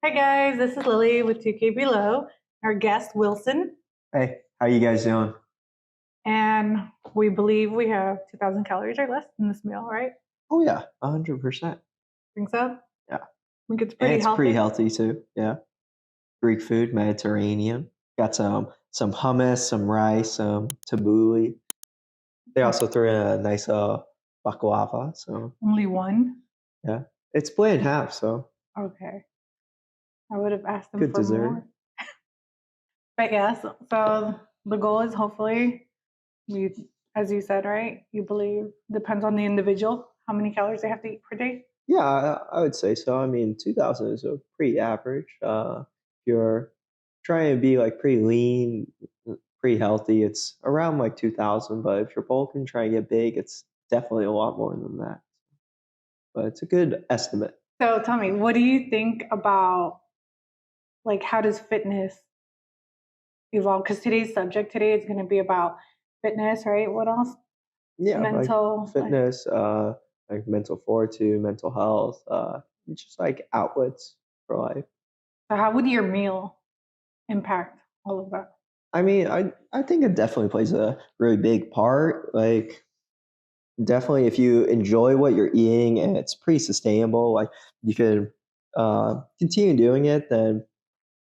Hi guys, this is Lily with 2KBELOW, our guest Wilson, Hey, how you guys doing? and we believe we have 2,000 calories or less in this meal, right? Oh yeah, 100%. Think so? I Yeah, think it's and pretty it's pretty healthy. healthy too. Yeah, Greek food, Mediterranean. Got some hummus, some rice, some tabbouleh. They also threw in a nice baklava. So Only one? yeah, it's split in half. So Okay. I would have asked them good for dessert. more. But yes, so the goal is hopefully, you, as you said, right? You believe depends on the individual how many calories they have to eat per day. Yeah, I would say so. I mean, 2,000 is a pretty average. If you're trying to be like pretty lean, pretty healthy, it's around like 2,000. But if you're bulking, trying to get big, it's definitely a lot more than that. But it's a good estimate. So tell me, what do you think about like how does fitness evolve? Because today's subject today is going to be about fitness, right? What else? Yeah, like Mental, like, fitness, like mental fortitude, mental health, just like outlets for life. so how would your meal impact all of that? I mean, I think it definitely plays a really big part. Like definitely if you enjoy what you're eating and it's pretty sustainable, like you could continue doing it, then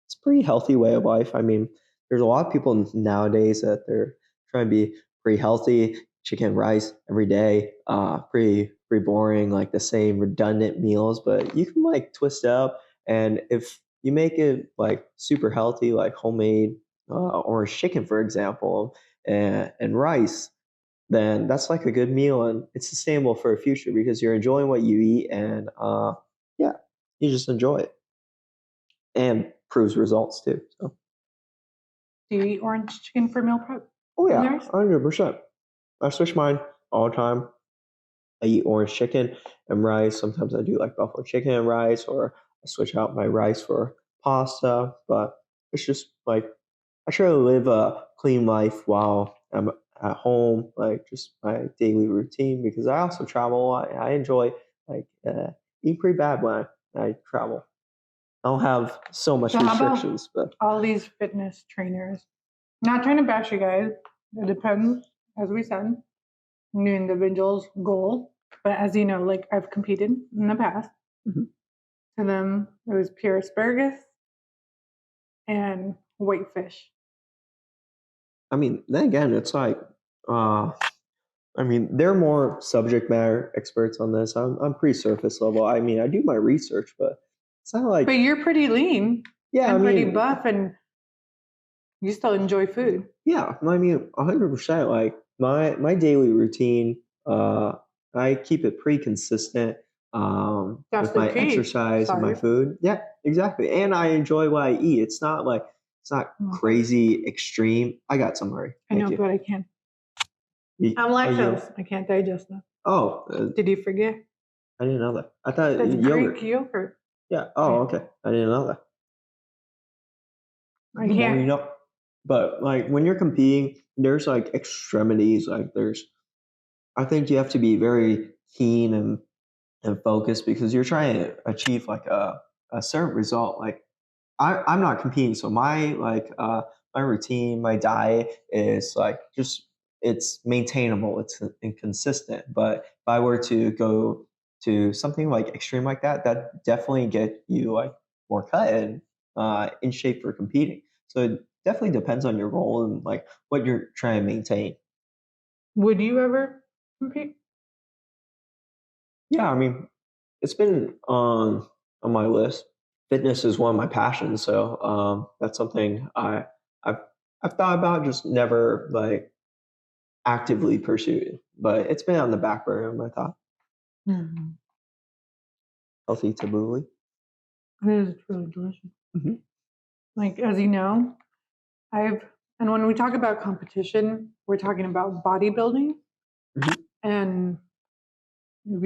it's a pretty healthy way of life. I mean, there's a lot of people nowadays that they're trying to be pretty healthy, chicken rice every day, pretty boring, like the same redundant meals, but you can like twist it up. And if you make it like super healthy, like homemade orange chicken, for example, and rice, then that's like a good meal and it's sustainable for the future because you're enjoying what you eat and yeah, you just enjoy it and proves results too. So, Do you eat orange chicken for meal prep oh and yeah, theirs? 100%. I switch mine all the time. I eat orange chicken and rice. Sometimes I do like buffalo chicken and rice, or I switch out my rice for pasta. But it's just like I try to live a clean life while I'm at home, like just my daily routine. Because I also travel a lot. I enjoy like eating pretty bad when I travel. I don't have so much So how about restrictions, but all these fitness trainers? Not trying to bash you guys. It depends, as we said, new individual's goal. But as you know, like I've competed in the past. mhm. To them, it was pure asparagus and white fish. I mean, then again, it's like uh, I mean, they're more subject matter experts on this. I'm pretty surface level. I mean, I do my research, but it's not But like, you're pretty lean yeah, I and pretty mean, buff, and you still enjoy food. yeah, I mean, 100%. Like my daily routine, uh, I keep it pretty consistent Just with in my case. exercise and my Sorry. food. Yeah, exactly. And I enjoy what I eat. It's not Okay. crazy extreme. I got some, Murray. I Thank know, you. but I can't. I'm Oh, you? lactose. I can't digest that. Oh, Did you forget? I didn't know that. I thought That's Greek yogurt. yogurt. Yeah. Oh, I, okay. I didn't know that. I The more can't. you know. But like when you're competing, there's like extremities. Like there's, I think you have to be very keen and focused because you're trying to achieve like a certain result. Like I'm not competing, so my routine, my diet is like just it's maintainable, it's inconsistent. But if I were to go to something like extreme like that, that definitely get you like more cut and in shape for competing. So it definitely depends on your role and like what you're trying to maintain. Would you ever compete? Yeah, I mean, it's been on my list. Fitness is one of my passions, so that's something I've I've thought about, just never like actively pursued. But it's been on the back burner of my thought. Mm-hmm. Healthy tabbouleh. It is really delicious. Hmm. Like, as you know, I've, and when we talk about competition, we're talking about bodybuilding. Hmm. And if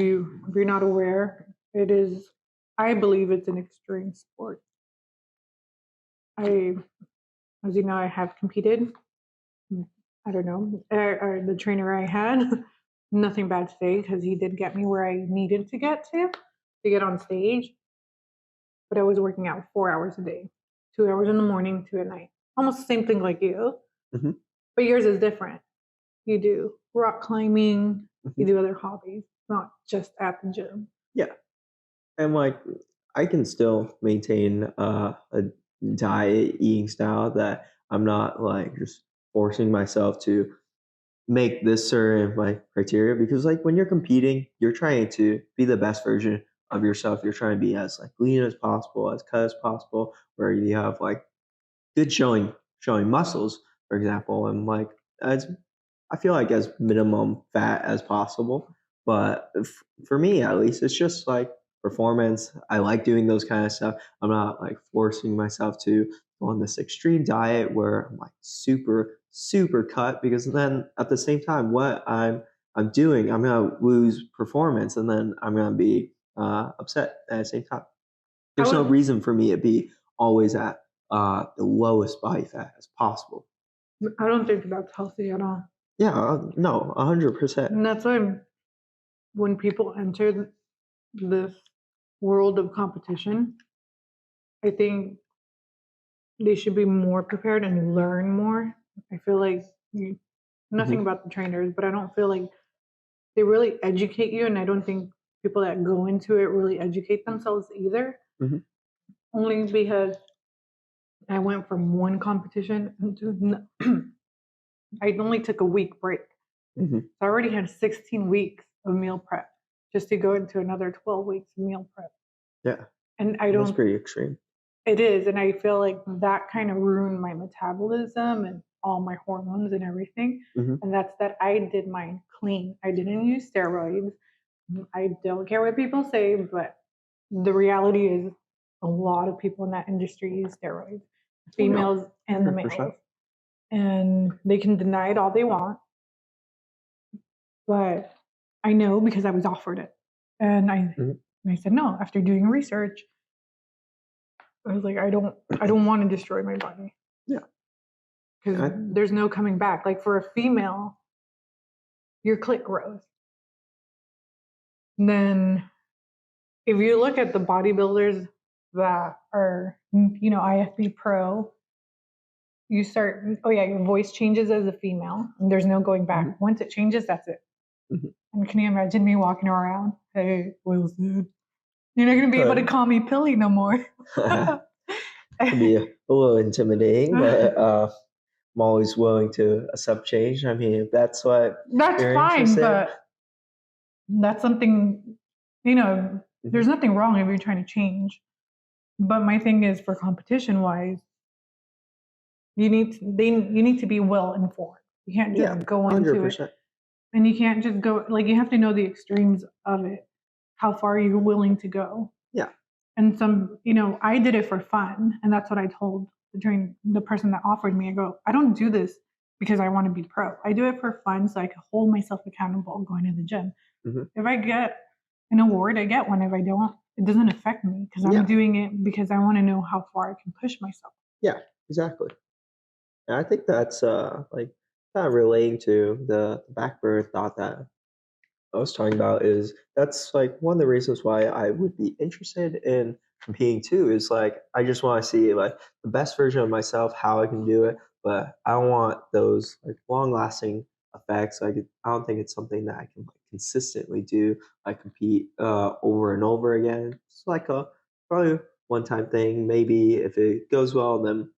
you're not aware, it is, I believe it's an extreme sport. I, as you know, I have competed. I don't know, the trainer I had, nothing bad to say because he did get me where I needed to get on stage. but I was working out 4 hours a day, 2 hours in the morning, 2 at night. Almost the same thing like you, Mm-hmm. but yours is different. You do rock climbing, you Mm-hmm. do other hobbies, not just at the gym. Yeah. And like I can still maintain a diet eating style that I'm not like just forcing myself to make this certain like criteria, because like when you're competing, you're trying to be the best version of yourself. You're trying to be as like lean as possible, as cut as possible, where you have like good showing muscles, for example, and like as I feel like as minimum fat as possible. But for me, at least, it's just like performance. I like doing those kind of stuff. I'm not like forcing myself to go on this extreme diet where I'm like super cut, because then at the same time, what I'm doing, I'm gonna lose performance, and then I'm gonna be upset at the same time. I There's no would, reason for me to be always at the lowest body fat as possible. I don't think that's healthy at all. Yeah, no, 100%. And that's why when people enter this world of competition, I think they should be more prepared and learn more. I feel like nothing Mhm. about the trainers, but I don't feel like they really educate you. And I don't think people that go into it really educate themselves either. Mhm. Only because I went from one competition into, I only took a week break. Mhm. So I already had 16 weeks of meal prep just to go into another 12 weeks of meal prep. Yeah, And I that's don't, pretty extreme. it is. And I feel like that kind of ruined my metabolism and all my hormones and everything. Mhm. And that's that I did mine clean. I didn't use steroids. I don't care what people say, but the reality is a lot of people in that industry use steroids, Oh, no, females and the 100%. males. And they can deny it all they want, but I know because I was offered it. And Mhm. I said no. After doing research, I was like, I don't want to destroy my body Yeah. because I there's no coming back. Like for a female, your clit grows. And then if you look at the bodybuilders that are, IFB pro, you start, oh yeah, your voice changes as a female and there's no going back. Mhm. Once it changes, that's it. Mhm. And can you imagine me walking around? Hey, Wilson, you're not going to be able to could call me Pilly no more. could be a little intimidating, but I'm always willing to accept change. I mean, if that's what That's you're fine, interested but that's something, in. there's nothing wrong if you're trying to change. But my thing is for competition wise, you need to be well informed. You can't Yeah, just go into it 100%. and you can't just go like you have to know the extremes of it, how far you're willing to go. Yeah. And I did it for fun, and that's what I told the person that offered me. I go, I don't do this because I want to be pro. I do it for fun so I can hold myself accountable going to the gym. Mm-hmm. If I get an award, I get one. If I don't, it doesn't affect me because I'm doing it because I want to know how far I can push myself. Yeah, exactly. And I think that's like kind of relating to the backburner thought that I was talking about, is that's like one of the reasons why I would be interested in competing too, is like I just want to see like the best version of myself, how I can do it, but I don't want those like long lasting effects. Like I don't think it's something that I can like consistently do. I compete over and over again. It's like a probably one time thing. Maybe if it goes well, then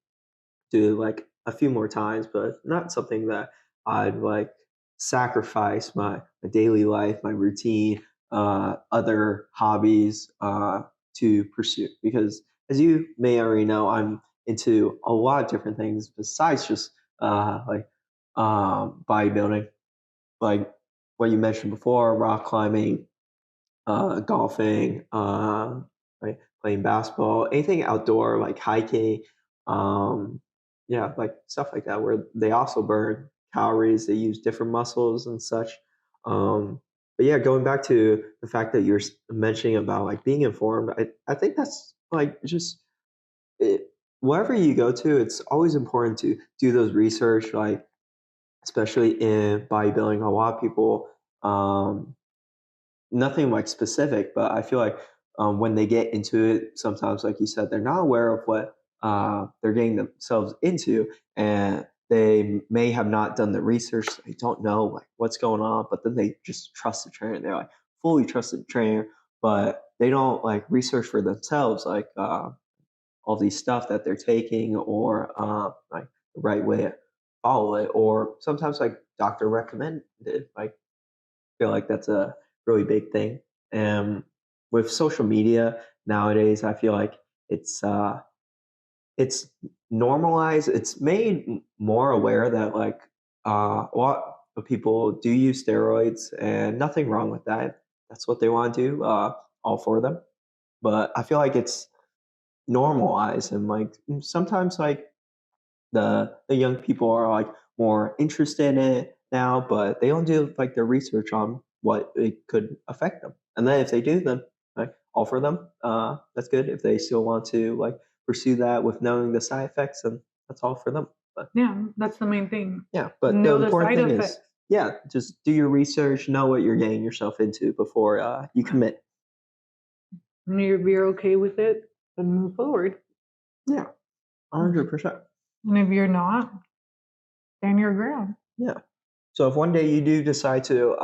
do like a few more times, but not something that I'd like sacrifice my daily life, my routine, other hobbies to pursue. Because as you may already know, I'm into a lot of different things besides just like bodybuilding, like what you mentioned before, rock climbing, golfing, right, playing basketball, anything outdoor like hiking, um, yeah, like stuff like that, where they also burn calories. They use different muscles and such. But yeah, going back to the fact that you're mentioning about like being informed, I think that's like just it, wherever you go to, it's always important to do those research, like especially in bodybuilding. A lot of people, nothing like specific, but I feel like when they get into it, sometimes, like you said, they're not aware of what they're getting themselves into, and they may have not done the research. They don't know like what's going on, but then they just trust the trainer. They're like fully trusted the trainer, but they don't like research for themselves, like all these stuff that they're taking, or like the right way to follow it, or sometimes like doctor recommended. Like, I feel like that's a really big thing. And with social media nowadays, I feel like it's uh, it's normalized. It's made more aware that like a lot of people do use steroids, and nothing wrong with that. That's what they want to do. All for them. But I feel like it's normalized, and like sometimes like the young people are like more interested in it now, but they don't do like their research on what it could affect them. And then if they do, then like offer them. That's good. If they still want to like pursue that with knowing the side effects, and that's all for them. But Yeah, that's the main thing. yeah, but the Know the important side thing effects. is, yeah, just do your research, know what you're getting yourself into before you commit. And if you're okay with it, then move forward. Yeah, 100%. And if you're not, stand your ground. Yeah. So if one day you do decide to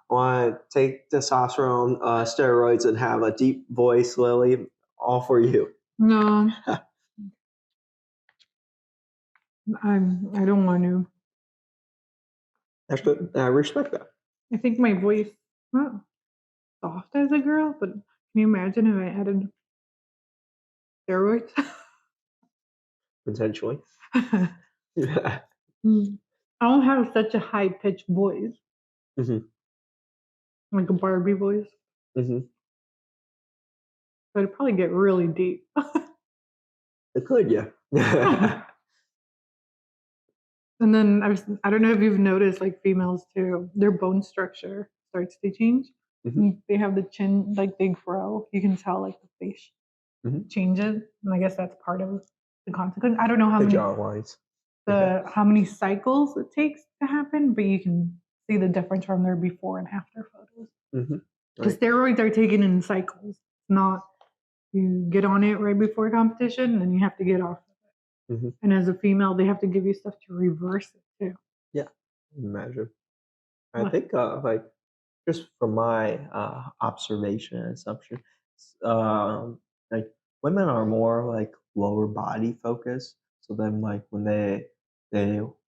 want to take testosterone steroids and have a deep voice, Lily, all for you. No, I don't want to. That's good. I respect that. I think my voice not soft as a girl, but can you imagine if I added steroids? Potentially. Yeah. I don't have such a high pitched voice, Hmm. like a Barbie voice. Hmm. But it'd probably get really deep. It could, yeah. And then I don't know if you've noticed, like females too, their bone structure starts to change. Hmm. They have the chin, like they grow. You can tell, like the face Hmm. changes, and I guess that's part of the consequence. I don't know The jaw lines. Yeah. how many cycles it takes to happen, but you can see the difference from their before and after photos. Hmm. Because Right. steroids are taken in cycles, not you get on it right before competition, and then you have to get off of it. Hmm. And as a female, they have to give you stuff to reverse it too. Yeah. Imagine. I What? think like just from my observation and assumption, um, like women are more like lower body focused. So then, like when they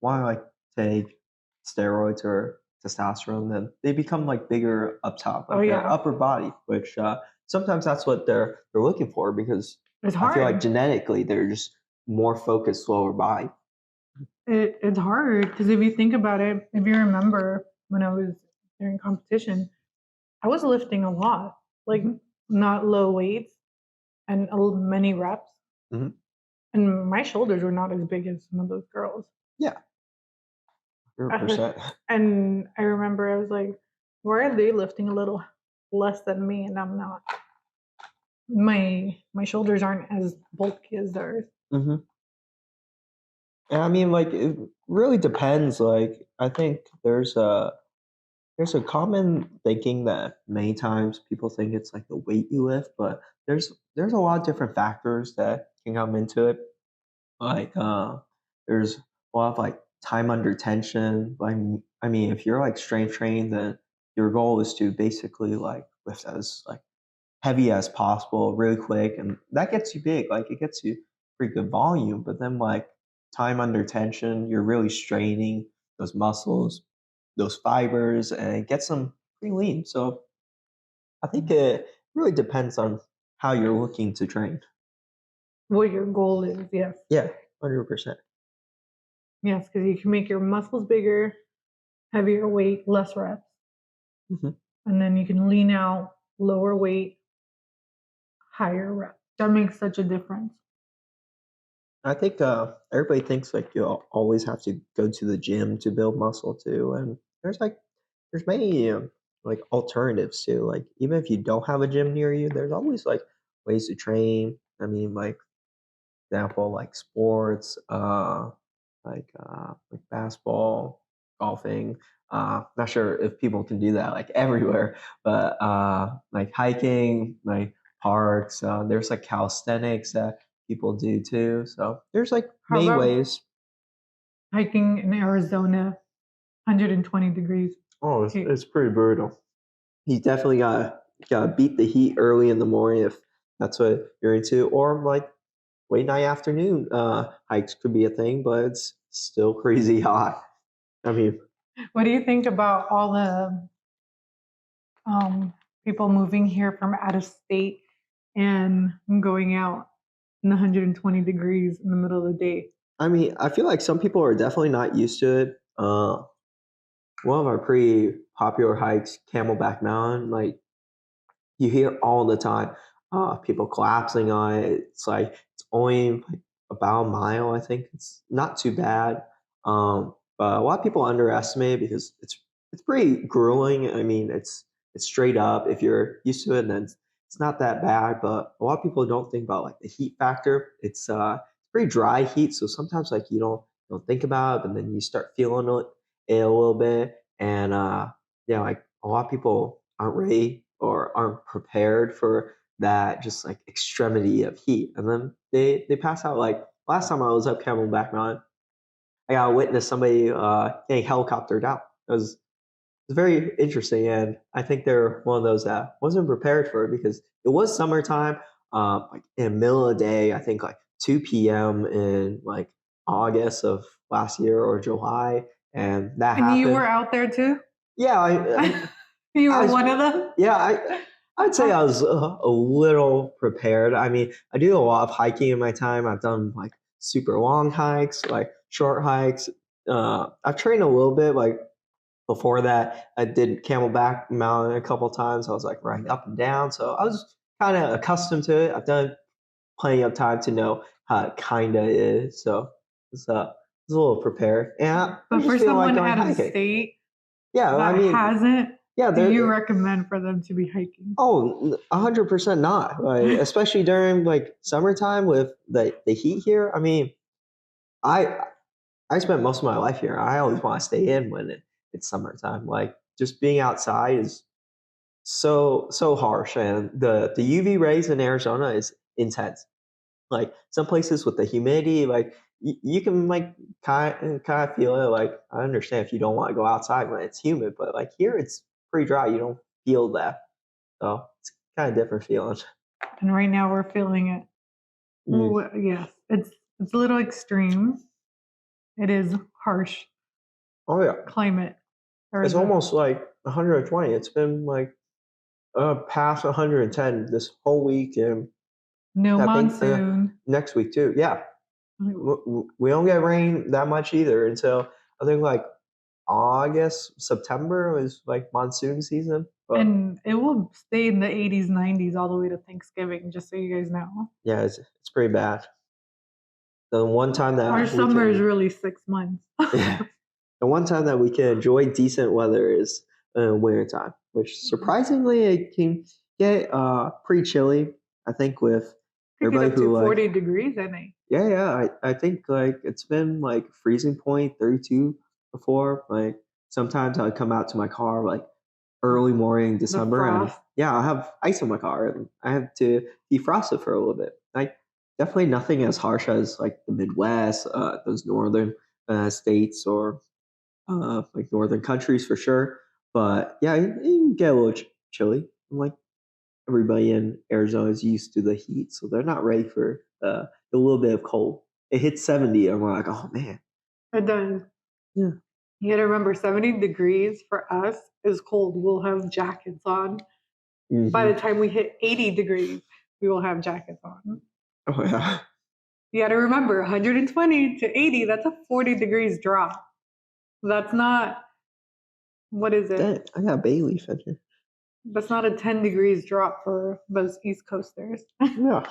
want to like take steroids or testosterone, then they become like bigger up top, Oh like their yeah, upper body. Which sometimes that's what they're looking for, because it's I feel like hard. genetically they're just more focused lower body. It's hard because if you think about it, if you remember when I was during competition, I was lifting a lot, like Mhm. not low weights and many reps, Mhm. and my shoulders were not as big as some of those girls. Yeah, 100%. And I remember I was like, why are they lifting a little less than me and I'm not? My shoulders aren't as bulky as theirs. Hmm. And I mean, like, it really depends. Like, I think there's a common thinking that many times people think it's like the weight you lift, but there's a lot of different factors that can come into it. Like, there's a lot of like time under tension. Like, I mean, if you're like strength trained, then your goal is to basically like lift as like heavy as possible, really quick, and that gets you big. Like, it gets you pretty good volume. But then, like time under tension, you're really straining those muscles, those fibers, and it gets them pretty lean. So I think it really depends on how you're looking to train. What your goal is, yes. Yeah, 100%. Yes, because you can make your muscles bigger, heavier weight, less reps. Hmm. And then you can lean out, lower weight, higher reps. That makes such a difference. I think everybody thinks like you always have to go to the gym to build muscle too, and there's many like alternatives too. Like even if you don't have a gym near you, there's always like ways to train. I mean, like example, like sports, like basketball, golfing. Not sure if people can do that like everywhere, but like hiking, like parks. There's like calisthenics that people do too. So there's like How many about ways. hiking in Arizona, 120 degrees? Oh, Heat. it's pretty brutal. You definitely gotta beat the heat early in the morning if that's what you're into, or like late night afternoon hikes could be a thing, but it's still crazy hot. I mean, What do you think about all the people moving here from out of state and going out in the 120 degrees in the middle of the day? I mean, I feel like some people are definitely not used to it. One of our pretty popular hikes, Camelback Mountain, like you hear all the time, people collapsing on it. It's like it's only like about a mile. I think it's not too bad, but a lot of people underestimate it because it's pretty grueling. I mean, it's straight up. If you're used to it, then it's not that bad. But a lot of people don't think about like the heat factor. It's pretty dry heat, so sometimes like you don't think about it, but then you start feeling it a little bit, and yeah, like a lot of people aren't ready or aren't prepared for that just like extremity of heat, and then they pass out. Like last time I was up Camelback Mountain, I got to witness somebody getting helicoptered out. It was very interesting, and I think they're one of those that wasn't prepared for it because it was summertime, like in the middle of the day. I think like 2 p.m. in like August of last year or July, and that And you were happened. out there too? Yeah, You I were was, one of them? yeah, I'd say I was a little prepared. I mean, I do a lot of hiking in my time. I've done like super long hikes, like short hikes. I've trained a little bit. Like before that, I did Camelback Mountain a couple times. I was like running up and down, so I was kind of accustomed to it. I've done plenty of time to know how it kind of is. So it's a little prepared, and I But for just feel like someone going out of hiking. state Yeah, I that mean, hasn't, yeah, do you there. recommend for them to be hiking? Oh, 100% not. Like, especially during like summertime with the heat here. I mean, I I spent most of my life here. I always want to stay in when it's summertime. Like just being outside is so harsh, and the UV rays in Arizona is intense. Like some places with the humidity, like you can like kind of feel it. Like I understand if you don't want to go outside when it's humid, but like here it's pretty dry. You don't feel that. So it's kind of different feeling. And right now we're feeling it. Mm. Well, yes, it's a little extreme. It is harsh Oh yeah, climate. it's Arizona. almost like 120. It's been like past 110 this whole week, and No I think monsoon. next week too. Yeah, we don't get rain that much either until I think like August, September is like monsoon season. But And it will stay in the 80s, 90s all the way to Thanksgiving, just so you guys know. yeah, it's pretty bad. The one time Our that we summer is can, really 6 months. yeah, the one time that we can enjoy decent weather is winter time, which surprisingly it can get pretty chilly. I think with Could get everybody up to who like 40 degrees, I think. yeah, I think like it's been like freezing point 32 before. Like sometimes I would come out to my car like early morning The December, and frost. yeah, I have ice in my car and I have to defrost it for a little bit. Like definitely nothing as harsh as like the Midwest, those northern states or like northern countries for sure. But yeah, you can get a little chilly. And, like everybody in Arizona is used to the heat, so they're not ready for a little bit of cold. It hits 70, and we're like, oh man. It does. Yeah. You gotta remember, 70 degrees for us is cold. We'll have jackets on. By Hmm. the time we hit 80 degrees, we will have jackets on. Oh yeah. You gotta remember, 120 to 80, that's a 40 degrees drop. That's not, what is Dang, it? I got a bay leaf in here. That's not a 10 degrees drop for those East Coasters. Yeah.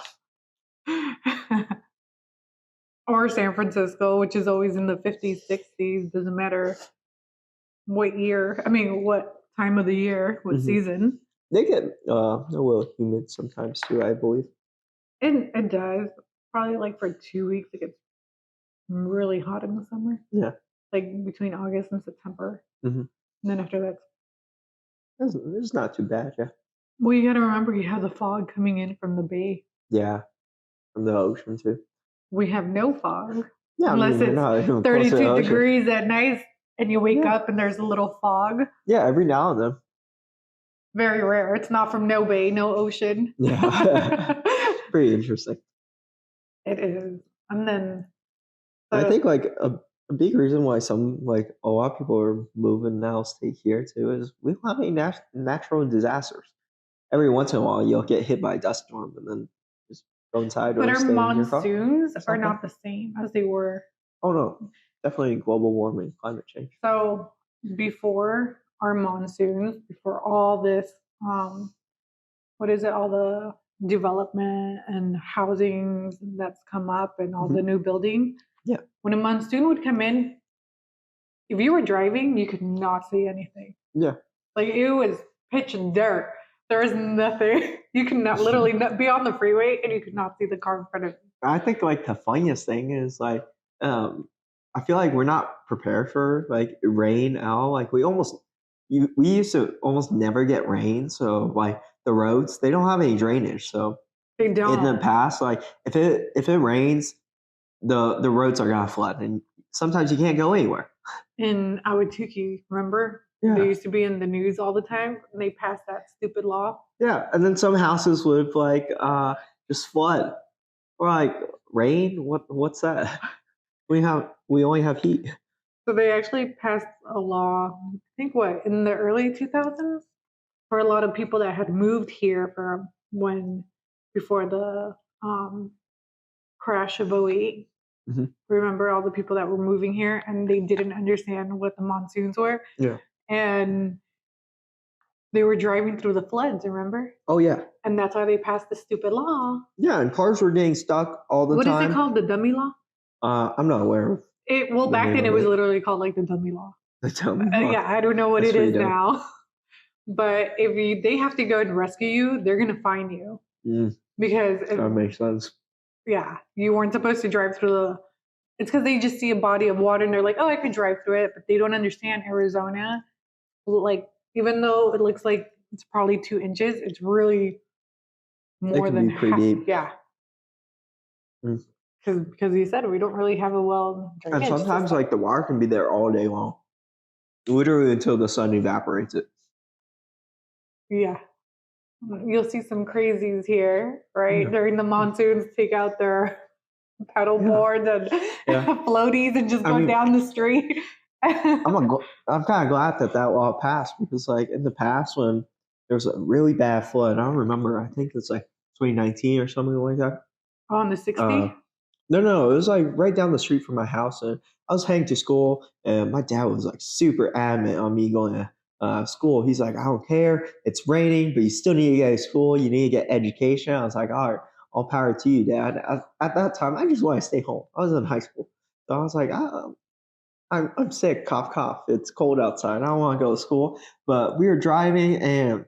Or San Francisco, which is always in the 50s, 60s, doesn't matter what year, I mean, what time of the year, what Hmm. season. They get a little humid sometimes too, I believe. And it does. Probably like for 2 weeks, it gets really hot in the summer, Yeah. like between August and September. Hmm. And then after that, It's not too bad. Yeah. Well, you gotta remember you have the fog coming in from the bay. Yeah, from the ocean too. We have no fog Yeah, I unless mean we're it's not even close to the 32 ocean. degrees at night and you wake Yeah, up and there's a little fog. yeah, every now and then. Very rare. It's not from no bay, no ocean. Yeah, pretty interesting. It is. And then I the think like a big reason why a lot of people are moving now stay here too is we don't have any natural disasters. Every once in a while you'll get hit by a dust storm and then just go inside but or our stay in your car monsoons or are something. not the same as they were. Oh no, definitely global warming, climate change. So before our monsoons, before all this, what is it? All the development and housing that's come up and all the Hmm. new building. Yeah, When a monsoon would come in, if you were driving, you could not see anything. yeah. Like it was pitch and dirt. There was nothing. You could not literally not be on the freeway and you could not see the car in front of you. I think like the funniest thing is like um I feel like we're not prepared for like rain at all. Like we used to almost never get rain, so like the roads they don't have any drainage. So They in the don't. past, like if it rains, the roads are gonna flood, and sometimes you can't go anywhere. In Awatuki, remember? They Yeah, used to be in the news all the time. And they passed that stupid law. yeah, and then some houses would like just flood or like rain. What's that? We only have heat. So they actually passed a law, I think what, in the early 2000s? For a lot of people that had moved here from when, before the crash of '08. Hmm. Remember all the people that were moving here and they didn't understand what the monsoons were? Yeah. And they were driving through the floods, remember? Oh yeah. And that's why they passed the stupid law. Yeah, and cars were getting stuck all the What is it time. called? The dummy law? I'm not aware of Well, the back name then it of was it. literally called like the dummy law. Tell me more. Yeah, I don't know what That's it is pretty dope. now. But if they have to go and rescue you, they're gonna find you because That makes sense. yeah, you weren't supposed to drive through the. It's because they just see a body of water and they're like, oh, I could drive through it, but they don't understand Arizona. Like, even though it looks like it's probably 2 inches, it's really It more can than be pretty deep. yeah. Mm. Because you said we don't really have a well And drainage sometimes system. like the water can be there all day long, literally until the sun evaporates it. Yeah, you'll see some crazies here, right? Yeah. During the monsoons, take out their pedal Yeah. boards and Yeah. floaties and just I go mean, down the street. I'm kind of glad that law passed because like in the past when there was a really bad flood, I remember I think it's like 2019 or something like that. On the 60? No, it was like right down the street from my house, and I was heading to school, and my dad was like super adamant on me going to school. He's like, I don't care, it's raining, but you still need to get to school. You need to get education. I was like, all right, all power to you, Dad. At that time, I just want to stay home. I was in high school, so I was like, I'm sick, cough, cough. It's cold outside. I don't want to go to school. But we were driving, and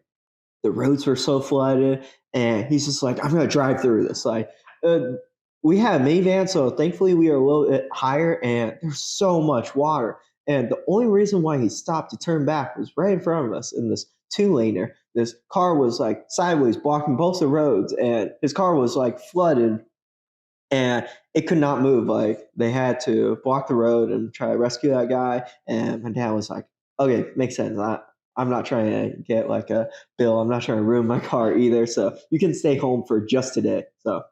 the roads were so flooded, and he's just like, I'm gonna drive through this. Like, uh, we had a minivan, so thankfully we were a little bit higher, and there's so much water. And the only reason why he stopped to turn back was right in front of us in this two-laner. This car was like sideways, blocking both the roads, and his car was like flooded, and it could not move. Like they had to block the road and try to rescue that guy. And my dad was like, "Okay, makes sense. I'm not trying to get like a bill. I'm not trying to ruin my car either. So you can stay home for just today." So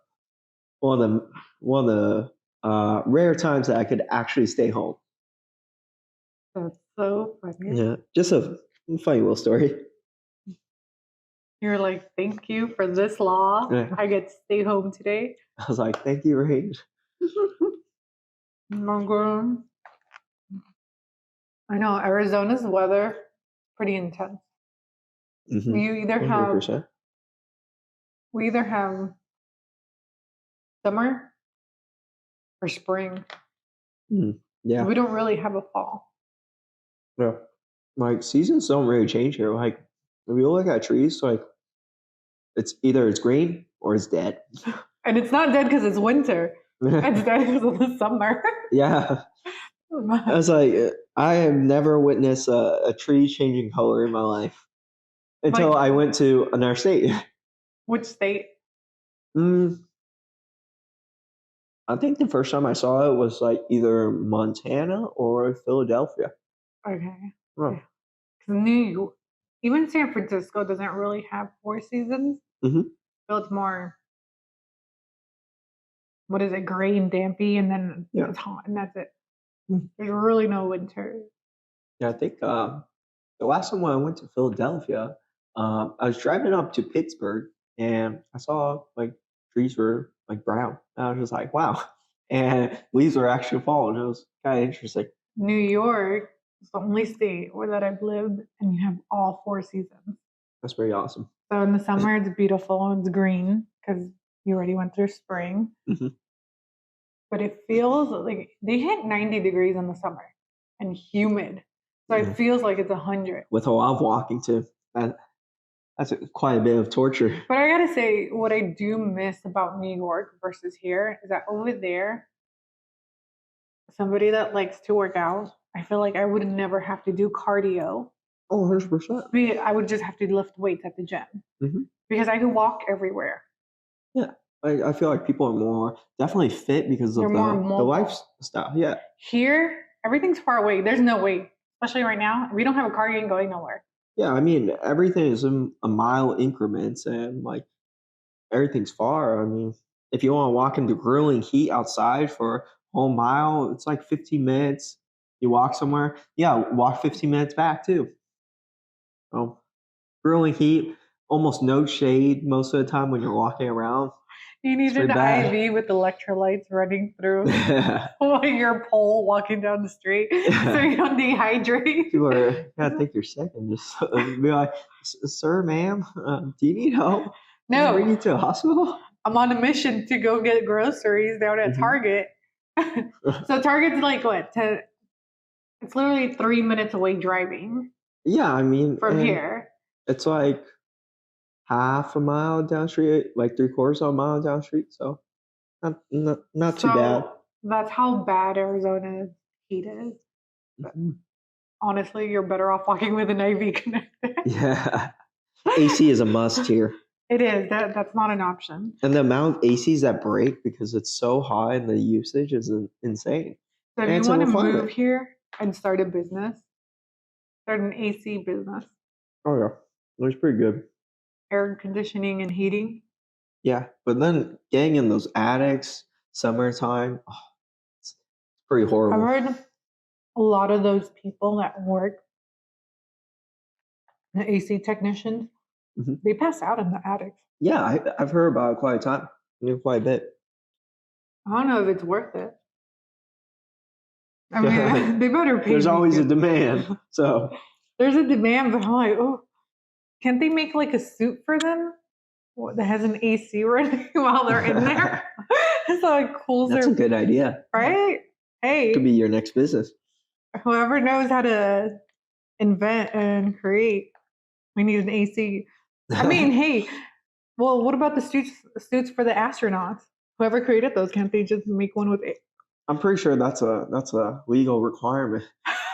one of the rare times that I could actually stay home. That's so funny. Yeah, just a funny little story. You're like, thank you for this law. Yeah. I get to stay home today. I was like, "Thank you, Ray." I know Arizona's weather pretty intense. Mm-hmm. You either have 100%. we either have summer or spring. Yeah. We don't really have a fall. No. Like seasons don't really change here. Like if you look at trees, like it's either it's green or it's dead. And it's not dead because it's winter. It's dead because of the summer. Yeah. I was like, I have never witnessed a tree changing color in my life. until Like- I went to another state. Which state? Mm, I think the first time I saw it was like either Montana or Philadelphia. Okay. Oh. Yeah. 'Cause New York, even San Francisco doesn't really have 4 seasons. Hmm. So it's more, what is it, gray and dampy, and then Yeah. it's hot, and that's it. Hmm. There's really no winter. Yeah, I think the last time when I went to Philadelphia, I was driving up to Pittsburgh and I saw like trees were like brown. And I was just like, wow. And leaves were actually falling. It was kind of interesting. New York is the only state where that I've lived, and you have all 4 seasons. That's pretty awesome. So in the summer, it's beautiful, it's green because you already went through spring. Hmm. But it feels like they hit 90 degrees in the summer and humid. So Yeah. it feels like it's 100. With a lot of walking too. That's quite a bit of torture. But I gotta say, what I do miss about New York versus here is that over there, somebody that likes to work out, I feel like I would never have to do cardio. Oh, 100%. I would just have to lift weights at the gym Hmm. because I could walk everywhere. Yeah. I feel like people are more definitely fit because of They're more the mobile. lifestyle. Yeah. Here, everything's far away. There's no way, especially right now. If we don't have a car, you ain't going nowhere. Yeah. I mean, everything is in a mile increments and like everything's far. I mean, if you want to walk in the grueling heat outside for a whole mile, it's like 15 minutes. You walk somewhere. Yeah. Walk 15 minutes back too. Oh, grueling heat, almost no shade most of the time when you're walking around. You need pretty an bad. IV with electrolytes running through while your pole walking down the street so you don't dehydrate. People are gotta think you're sick and just be like, "Sir, ma'am, do you need help? Can I bring No, you to a hospital?" I'm on a mission to go get groceries down at Mhm. Target. So Target's like what? It's literally 3 minutes away driving Yeah, I mean, from and here. it's like half a mile down the street, like 3/4 of a mile down the street. So not too bad. So that's how bad Arizona's heat is. Mhm. Honestly, you're better off walking with an IV connector. Yeah, AC is a must here. It is. That's not an option. And the amount of ACs that break because it's so high and the usage is insane. So if And you it's a want to requirement. move here and start a business, start an AC business, Oh yeah, it's pretty good. air conditioning and heating. Yeah, but then getting in those attics, summertime, oh, it's pretty I've horrible. heard a lot of those people that work, the AC technicians, Mhm. they pass out in the attics. Yeah, I've heard about it quite a time, quite a bit. I don't know if it's worth it. I mean, they better pay. There's me always a good. demand, so There's a demand, but I'm like, oh, can't they make like a suit for them that has an AC running while they're in there? So it cools that's a their, good idea. right? Hey, Could be your next business. whoever knows how to invent and create, we need an AC. I mean, hey, well, what about the suits for the astronauts? Whoever created those, can't they just make one with it? I'm pretty sure that's a legal requirement.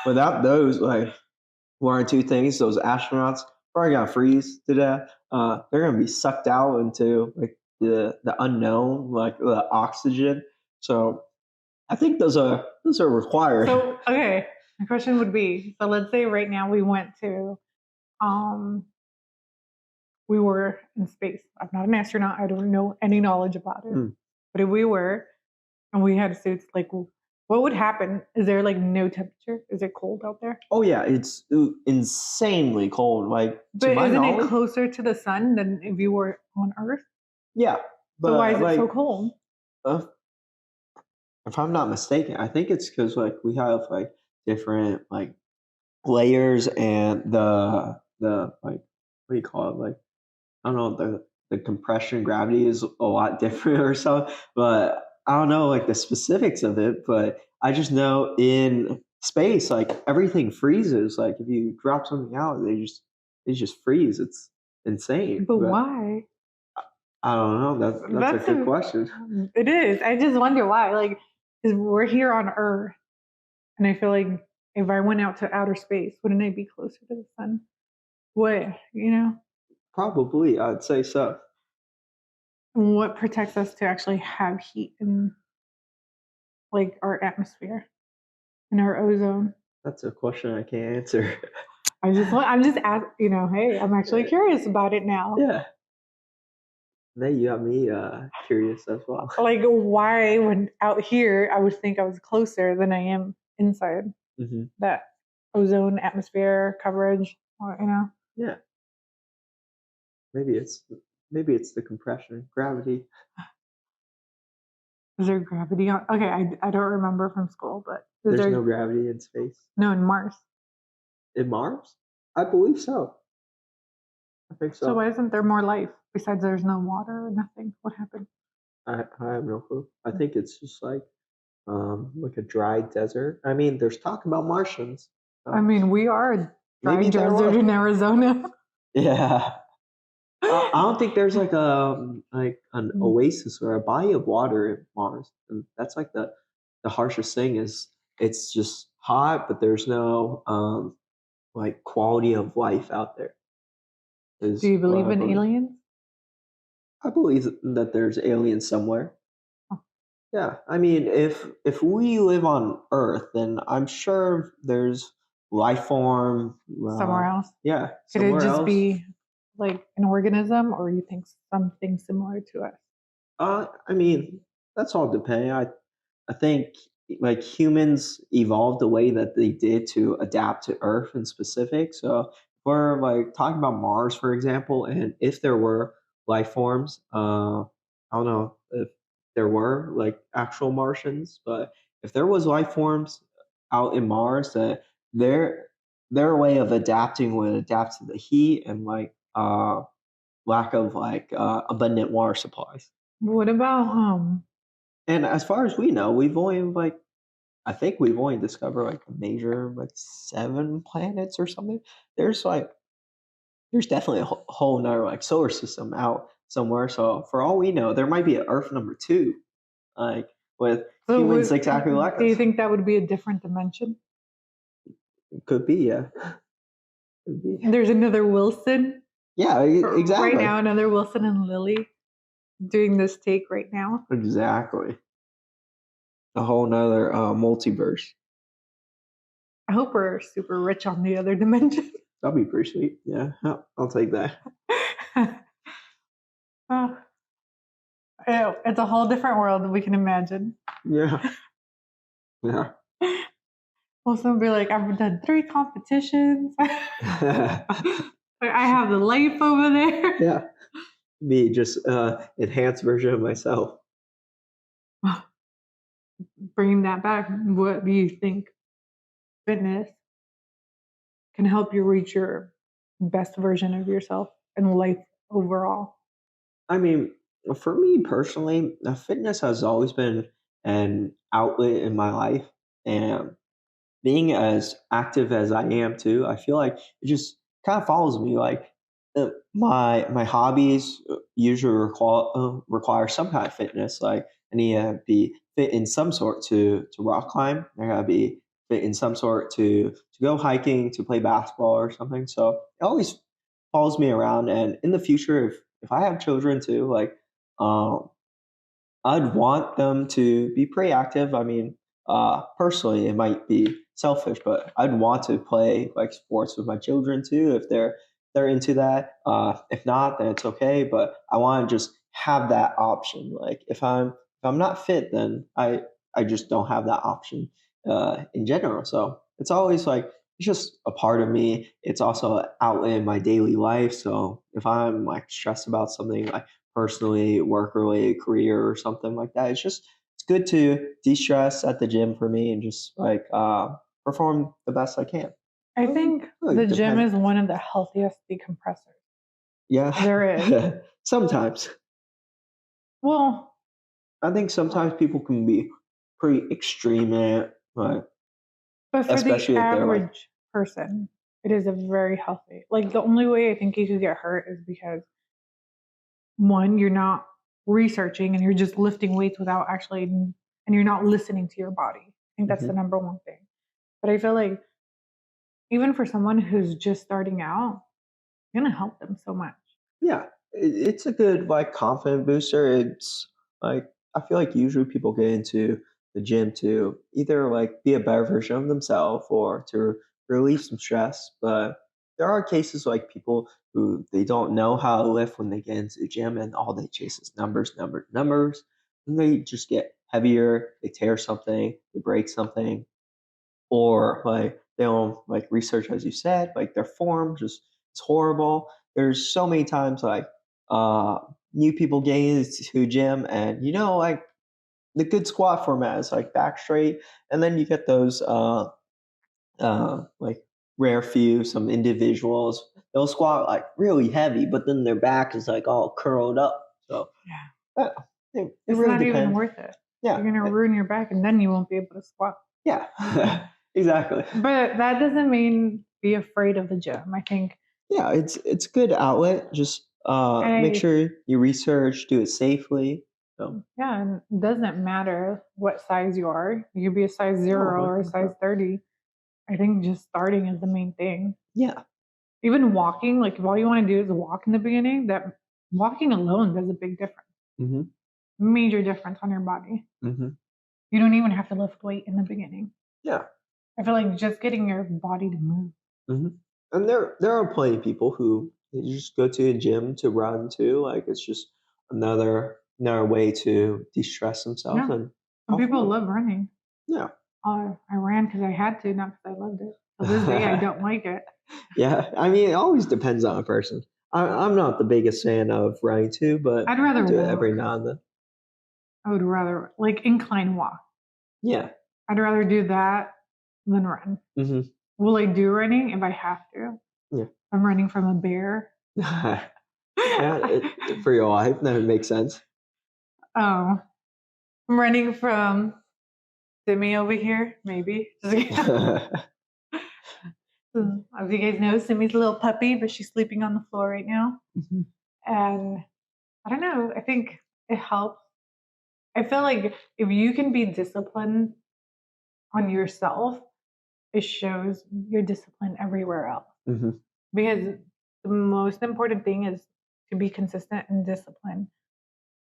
Without those, like one or two things, those astronauts probably gonna freeze to death. They're gonna be sucked out into like the unknown, like the oxygen. So I think those are required. So, okay, my question would be, so let's say right now we went to, we were in space. I'm not an astronaut. I don't know any knowledge about it. Mm. But if we were, and we had suits, like, what would happen? Is there like no temperature? Is it cold out there? Oh yeah, it's insanely cold. Like to But my isn't it knowledge, closer to the sun than if you were on Earth? yeah. But So why is it like, so cold? if I'm not mistaken, I think it's because like we have like different like layers and the like what do you call it? Like I don't know, the compression gravity is a lot different or so, but I don't know like the specifics of it, but I just know in space like everything freezes. Like if you drop something out, they just freeze. It's insane. But why? I don't know. That's a good question. It is. I just wonder why. Like, because we're here on Earth, and I feel like if I went out to outer space, wouldn't I be closer to the sun? What, Probably, I'd say so. what protects us to actually have heat in like our atmosphere and our ozone? That's a question I can't answer. I'm just asking, hey, I'm actually curious about it now. Yeah. Now you got me curious as well. Like, why, when out here, I would think I was closer than I am inside that ozone atmosphere coverage, Yeah. Maybe it's the compression, gravity. Is there gravity on? Okay, I don't remember from school, but There's no gravity in space. No, in Mars. In Mars? I believe so. I think so. So why isn't there more life besides there's no water or nothing? What happened? I have no clue. I think it's just like a dry desert. I mean, there's talk about Martians. So I mean, we are a dry maybe there desert was. in Arizona. Yeah. I don't think there's like an oasis or a body of water in Mars, and that's like the harshest thing is it's just hot, but there's no like quality of life out there. Is Do you what believe in aliens? I believe that there's aliens somewhere. Oh. Yeah, I mean, if we live on Earth, then I'm sure there's life form Somewhere else? Yeah, Could it somewhere just else. be like an organism, or you think something similar to us? I mean, that's all depending. I think like humans evolved the way that they did to adapt to Earth in specific. So if we're like talking about Mars, for example, and if there were life forms, I don't know if there were like actual Martians, but if there was life forms out in Mars, that their way of adapting would adapt to the heat and like lack of like abundant water supplies. What about And as far as we know, we've only like I think we've only discovered like a major like 7 planets or something. There's like there's definitely a whole nother like solar system out somewhere. So for all we know, there might be an Earth number two, like with humans exactly like do you us. think that would be a different dimension? Could be, yeah. Could be. There's another Wilson. Yeah, exactly. Right now, another Wilson and Lily doing this take right now. Exactly. A whole nother multiverse. I hope we're super rich on the other dimension. That'd be pretty sweet. Yeah, I'll take that. Oh, it's a whole different world than we can imagine. Yeah. Yeah. Well, someone be like, I've done 3 competitions. I have the life over there. Yeah. Me, just enhanced version of myself. Bringing that back, what do you think fitness can help you reach your best version of yourself and life overall? I mean, for me personally, fitness has always been an outlet in my life. And being as active as I am too, I feel like it just kind of follows me. Like my hobbies usually require some kind of fitness. Like I need to be fit in some sort to rock climb. I gotta be fit in some sort to go hiking, to play basketball or something. So it always follows me around. And in the future, if I have children too, like um, I'd want them to be pretty active. I mean, personally, it might be selfish, but I'd want to play like sports with my children too if they're into that. If not, then it's okay. But I want to just have that option. Like if I'm not fit, then I just don't have that option in general. So it's always like it's just a part of me. It's also an outlet in my daily life. So if I'm like stressed about something, like personally, work related, career, or something like that. It's good to de-stress at the gym for me and just like perform the best I can. I think the gym is one of the healthiest decompressors. Yeah, there is. Sometimes. Well, I think sometimes people can be pretty extreme in it, but for especially the if they're like, average person, it is a very healthy. Like the only way I think you could get hurt is because one, you're not researching and you're just lifting weights without actually, and you're not listening to your body. I think that's the number one thing. But I feel like even for someone who's just starting out, going to help them so much. Yeah, it's a good like confident booster. It's like I feel like usually people get into the gym to either like be a better version of themselves or to relieve some stress. But there are cases like people who they don't know how to lift when they get into the gym and all they chase is numbers, numbers, numbers. And they just get heavier, they tear something, they break something, or like they don't like research as you said, like their form just it's horrible. There's so many times like uh new people getting into gym and like the good squat format is like back straight, and then you get those like rare few some individuals they'll squat like really heavy but then their back is like all curled up, so Yeah. it It's really not even depends. worth it. Yeah, You're going to ruin your back and then you won't be able to squat. yeah. Exactly. But that doesn't mean be afraid of the gym. I think Yeah, it's a good outlet. Just make I sure you research, do it safely. So yeah, and it doesn't matter what size you are. You could be a size 0 or a size 100%. 30. I think just starting is the main thing. Yeah. Even walking, like if all you want to do is walk in the beginning, that walking alone does a big difference. Mm-hmm. Major difference on your body. Mm-hmm. You don't even have to lift weight in the beginning. Yeah. I feel like just getting your body to move. Mm-hmm. And there are plenty of people who they just go to a gym to run too. Like it's just another way to de-stress themselves Yeah. and Some have people fun. love running. Yeah. I ran because I had to, not because I loved it. To this day, I don't like it. Yeah. I mean, it always depends on a person. I'm not the biggest fan of running too, but I'd rather I'll do it walk. every now and then. I would rather like incline walk. Yeah. I'd rather do that than run. Mm-hmm. Will I do running if I have to? Yeah. I'm running from a bear. Yeah, for your life, that would make sense. Oh, I'm running from Simi over here, maybe. As you guys know, Simi's a little puppy, but she's sleeping on the floor right now. Mhm. And I don't know, I think it helps. I feel like if you can be disciplined on yourself, it shows your discipline everywhere else. Mhm. Because the most important thing is to be consistent and disciplined.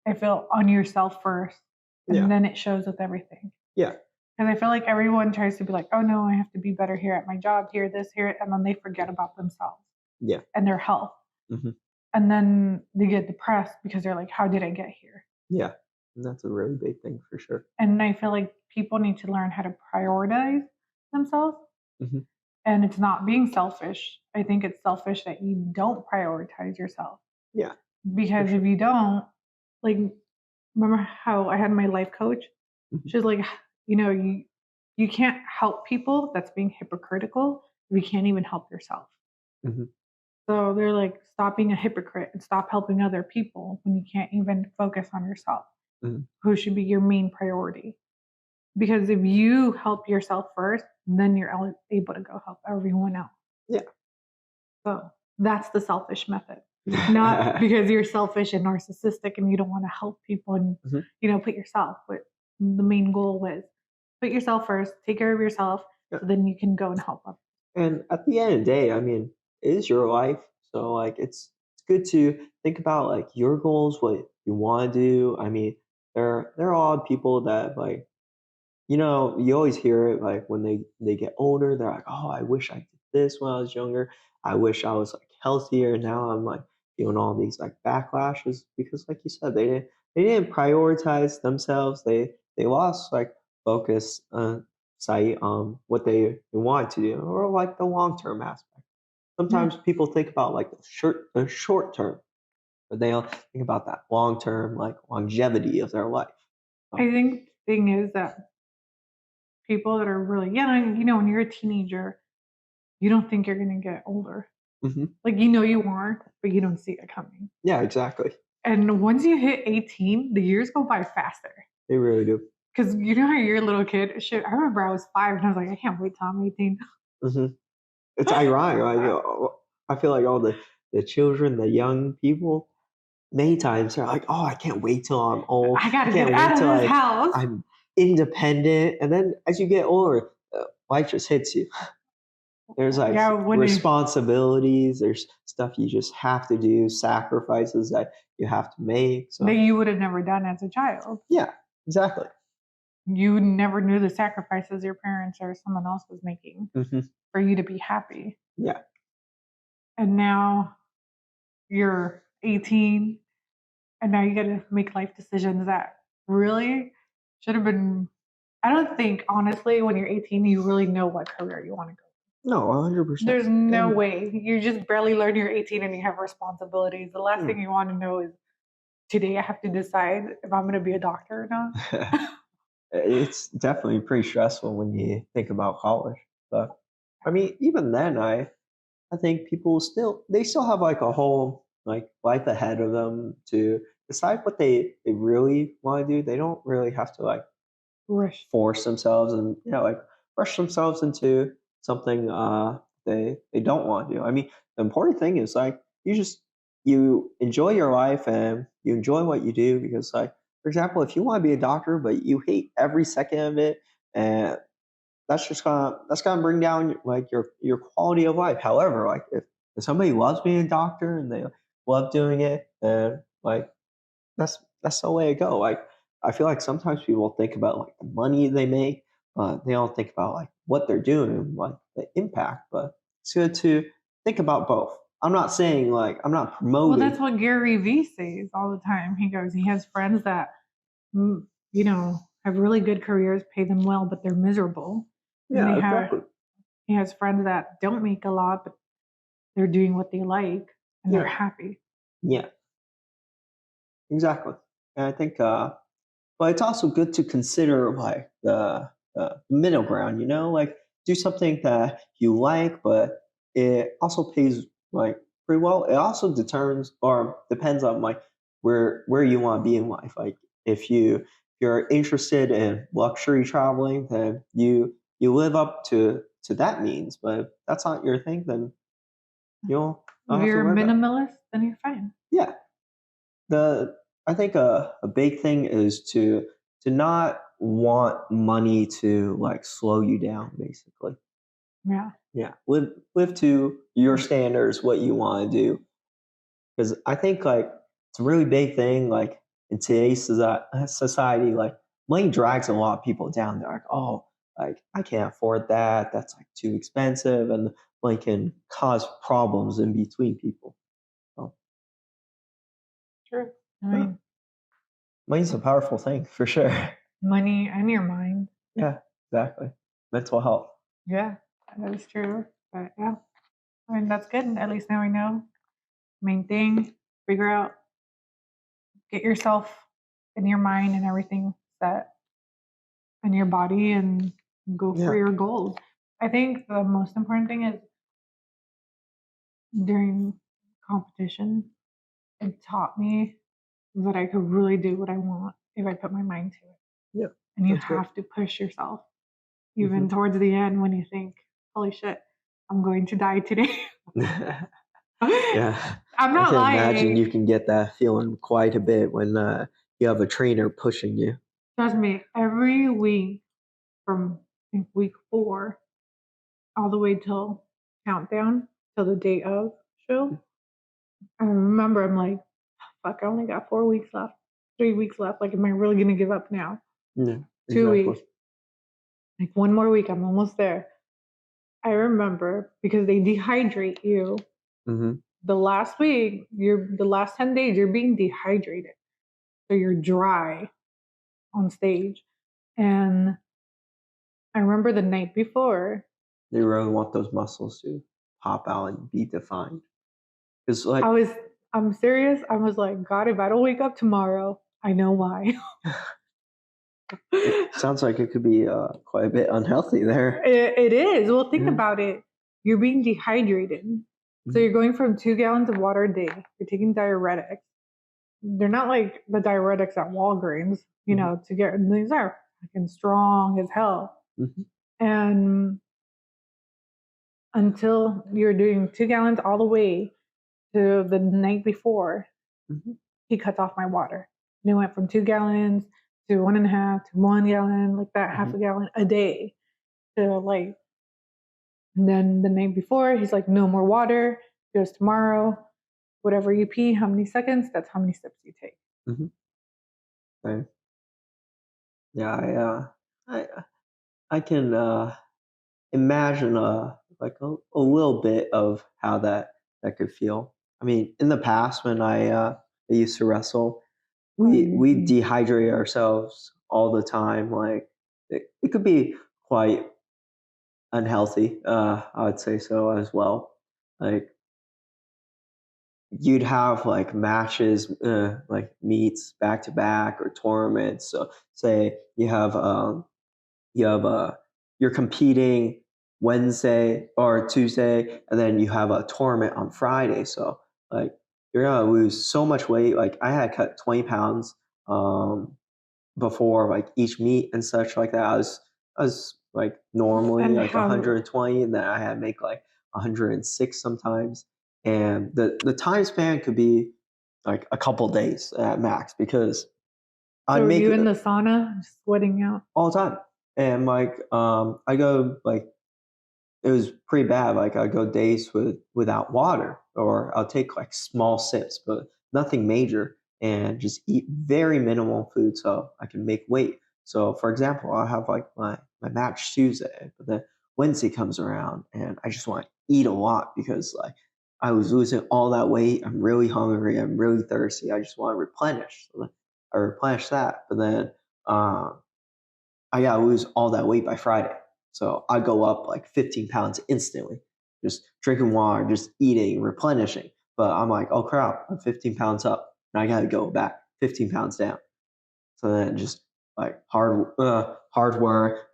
I feel on yourself first, and Yeah. then it shows with everything. Yeah. Because I feel like everyone tries to be like, oh no, I have to be better here at my job, here, this, here, and then they forget about themselves Yeah. and their health. Mhm. And then they get depressed because they're like, how did I get here? Yeah. And that's a really big thing for sure. And I feel like people need to learn how to prioritize themselves. Mhm. And it's not being selfish. I think it's selfish that you don't prioritize yourself. Yeah. Because if you don't, like, remember how I had my life coach? Mhm. She's like, you can't help people that's being hypocritical if you can't even help yourself. Mhm. So they're like, stop being a hypocrite and stop helping other people when you can't even focus on yourself. Mhm. Who should be your main priority? Because if you help yourself first, then you're able to go help everyone else. Yeah. So that's the selfish method. Not because you're selfish and narcissistic and you don't want to help people and Mhm. put yourself. But the main goal was put yourself first, take care of yourself, Yeah. so then you can go and help others. And at the end of the day, I mean, it is your life. So like it's good to think about like your goals, what you want to do. I mean, there are a lot of people that like you always hear it like when they get older, they're like, "Oh, I wish I did this when I was younger. I wish I was like healthier." Now I'm like feeling all these like backlashes because, like you said, they didn't prioritize themselves. They lost like focus, sight on what they want to do or like the long term aspect. Yeah. Sometimes people think about like the short term, but they don't think about that long term like longevity of their life. I think the thing is that people that are really young, when you're a teenager, you don't think you're going to get older. Hmm. Like, you are, but you don't see it coming. Yeah, exactly. And once you hit 18, the years go by faster. They really do. Because you know how you're a little kid? Shit, I remember I was 5 and I was like, I can't wait till I'm 18. Hmm. It's ironic. Like, I feel like all the children, the young people, many times they're like, "Oh, I can't wait till I'm old. I gotta I get can't out wait of till this house. I'm independent." And then as you get older, life just hits you. There's like Yeah, when responsibilities. There's stuff you just have to do, sacrifices that you have to make. So that you would have never done as a child. yeah, exactly. You never knew the sacrifices your parents or someone else was making Hmm. for you to be happy. Yeah, And now you're 18 and now you got to make life decisions that really should have been. I don't think, honestly, when you're 18, you really know what career you want to go. no, 100%. There's no way. You just barely learn you're 18 and you have responsibilities. The last thing you want to know is today I have to decide if I'm going to be a doctor or not. It's definitely pretty stressful when you think about college. But I mean, even then, I think people still have like a whole like life ahead of them to decide what they really want to do. They don't really have to like Rush. force themselves and like rush themselves into something they don't want to do. I mean, the important thing is like you enjoy your life and you enjoy what you do because like for example, if you want to be a doctor but you hate every second of it, and that's gonna bring down like your quality of life. However, like if somebody loves being a doctor and they love doing it, and like that's the way to go. Like I feel like sometimes people think about like the money they make, but they don't think about like what they're doing, like the impact. But it's good to think about both. I'm not saying like I'm not promoting. Well, that's what Gary Vee says all the time. He goes, he has friends that, have really good careers, pay them well, but they're miserable. And Yeah, exactly. he has friends that don't make a lot, but they're doing what they like and they're Yeah. happy. Yeah, exactly. And I think, but it's also good to consider like the middle ground. Like do something that you like, but it also pays like pretty well. It also determines or depends on like where you want to be in life. Like if you're interested in luxury traveling, then you live up to that means. But if that's not your thing, then you'll not If have to you're a worry about it. minimalist, then you're fine. Yeah. I think a big thing is to not want money to like slow you down basically. Yeah. Yeah, live to your standards, what you want to do, because I think like it's a really big thing like in today's society, like money drags a lot of people down. They're like, oh, like I can't afford that, that's like too expensive, and money can cause problems in between people. So True. I yeah, mean, money's a powerful thing for sure. money and your mind. Yeah, exactly. Mental health. Yeah, that is true. But yeah, I mean, that's good. At least now we know. Main thing, figure out, get yourself and your mind and everything set and your body and go for Yeah. your goals. I think the most important thing is during competition, it taught me that I could really do what I want if I put my mind to it. Yeah. And you That's good. have to push yourself, even towards the end when you think, holy shit, I'm going to die today. Yeah. I'm I not can imagine lying. you can get that feeling quite a bit when you have a trainer pushing you. Trust me, every week from I think week 4 all the way till countdown till the day of show. I remember I'm like, fuck, I only got 4 weeks left, 3 weeks left. Like, am I really gonna give up now? Yeah, 2 exactly. weeks, like one more week, I'm almost there. I remember because they dehydrate you. Mm-hmm. The last week, the last 10 days, you're being dehydrated, so you're dry on stage. And I remember the night before, They really want those muscles to pop out and be defined. Because like I'm serious. I was like, God, if I don't wake up tomorrow, I know why. it sounds like it could be quite a bit unhealthy there. It is. Well, think Yeah. about it. You're being dehydrated. So Mhm. you're going from 2 gallons of water a day. You're taking diuretics. They're not like the diuretics at Walgreens, to get, these are fucking strong as hell. Mhm. And until you're doing 2 gallons all the way to the night before, Mhm. he cuts off my water. And it went from 2 gallons to 1.5 to 1 gallon, like that, half a gallon a day, to like And then the night before, he's like, no more water. Goes tomorrow. Whatever you pee, how many seconds, that's how many steps you take. Mm-hmm. Right. Yeah, I can imagine like a little bit of how that could feel. I mean, in the past when I used to wrestle, we dehydrate ourselves all the time. Like it could be quite unhealthy. I would say so as well. Like you'd have like matches, like meets back to back or tournaments. So say you have you're competing Wednesday or Tuesday, and then you have a tournament on Friday. So like you're gonna lose so much weight. Like I had cut 20 pounds before like each meet and such like that. I was like normally And like how 120, and then I had to make like 106 sometimes. And the time span could be like a couple days at max because I'd so are make you in the sauna sweating out? all the time. And like I go like it was pretty bad. Like I go days without water, or I'll take like small sips, but nothing major, and just eat very minimal food so I can make weight. So for example, I'll have like my match Tuesday, but then Wednesday comes around and I just want to eat a lot because like I was losing all that weight. I'm really hungry. I'm really thirsty. I just want to replenish. So I replenish that, but then um, I gotta lose all that weight by Friday. So I go up like 15 pounds instantly, just drinking water, just eating, replenishing. But I'm like, oh crap, I'm 15 pounds up, and I gotta go back 15 pounds down. So then just like hard work,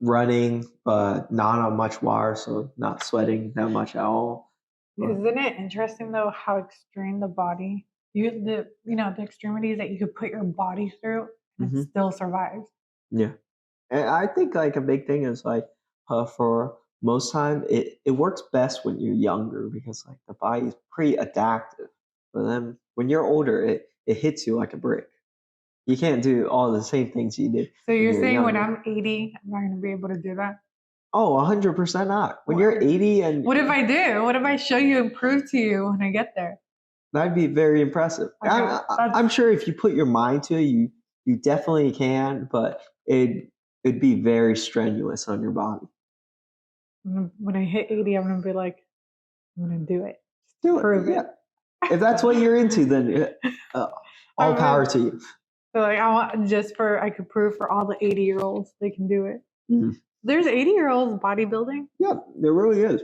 running, but not on much water, so not sweating that much at all. But Isn't it interesting though how extreme the body the extremities that you could put your body through and it mhm, still survives. yeah. And I think like a big thing is like for most time it works best when you're younger because like the body's pretty adaptive. But then when you're older, it hits you like a brick. You can't do all the same things you did So when you're you're saying when younger. I'm 80, I'm not gonna be able to do that? Oh, 100% not. When you're 80 and What if I do? What if I show you and prove to you when I get there? that'd be very impressive. Okay, I'm sure if you put your mind to it, you definitely can, but it'd be very strenuous on your body. when I hit 80, I'm gonna be like, I'm gonna do it. Do it, Prove yeah. it. If that's what you're into, then all power to you. So like I want just for I could prove for all the 80-year-olds they can do it. Mhm. There's 80-year-olds bodybuilding. Yeah, there really is.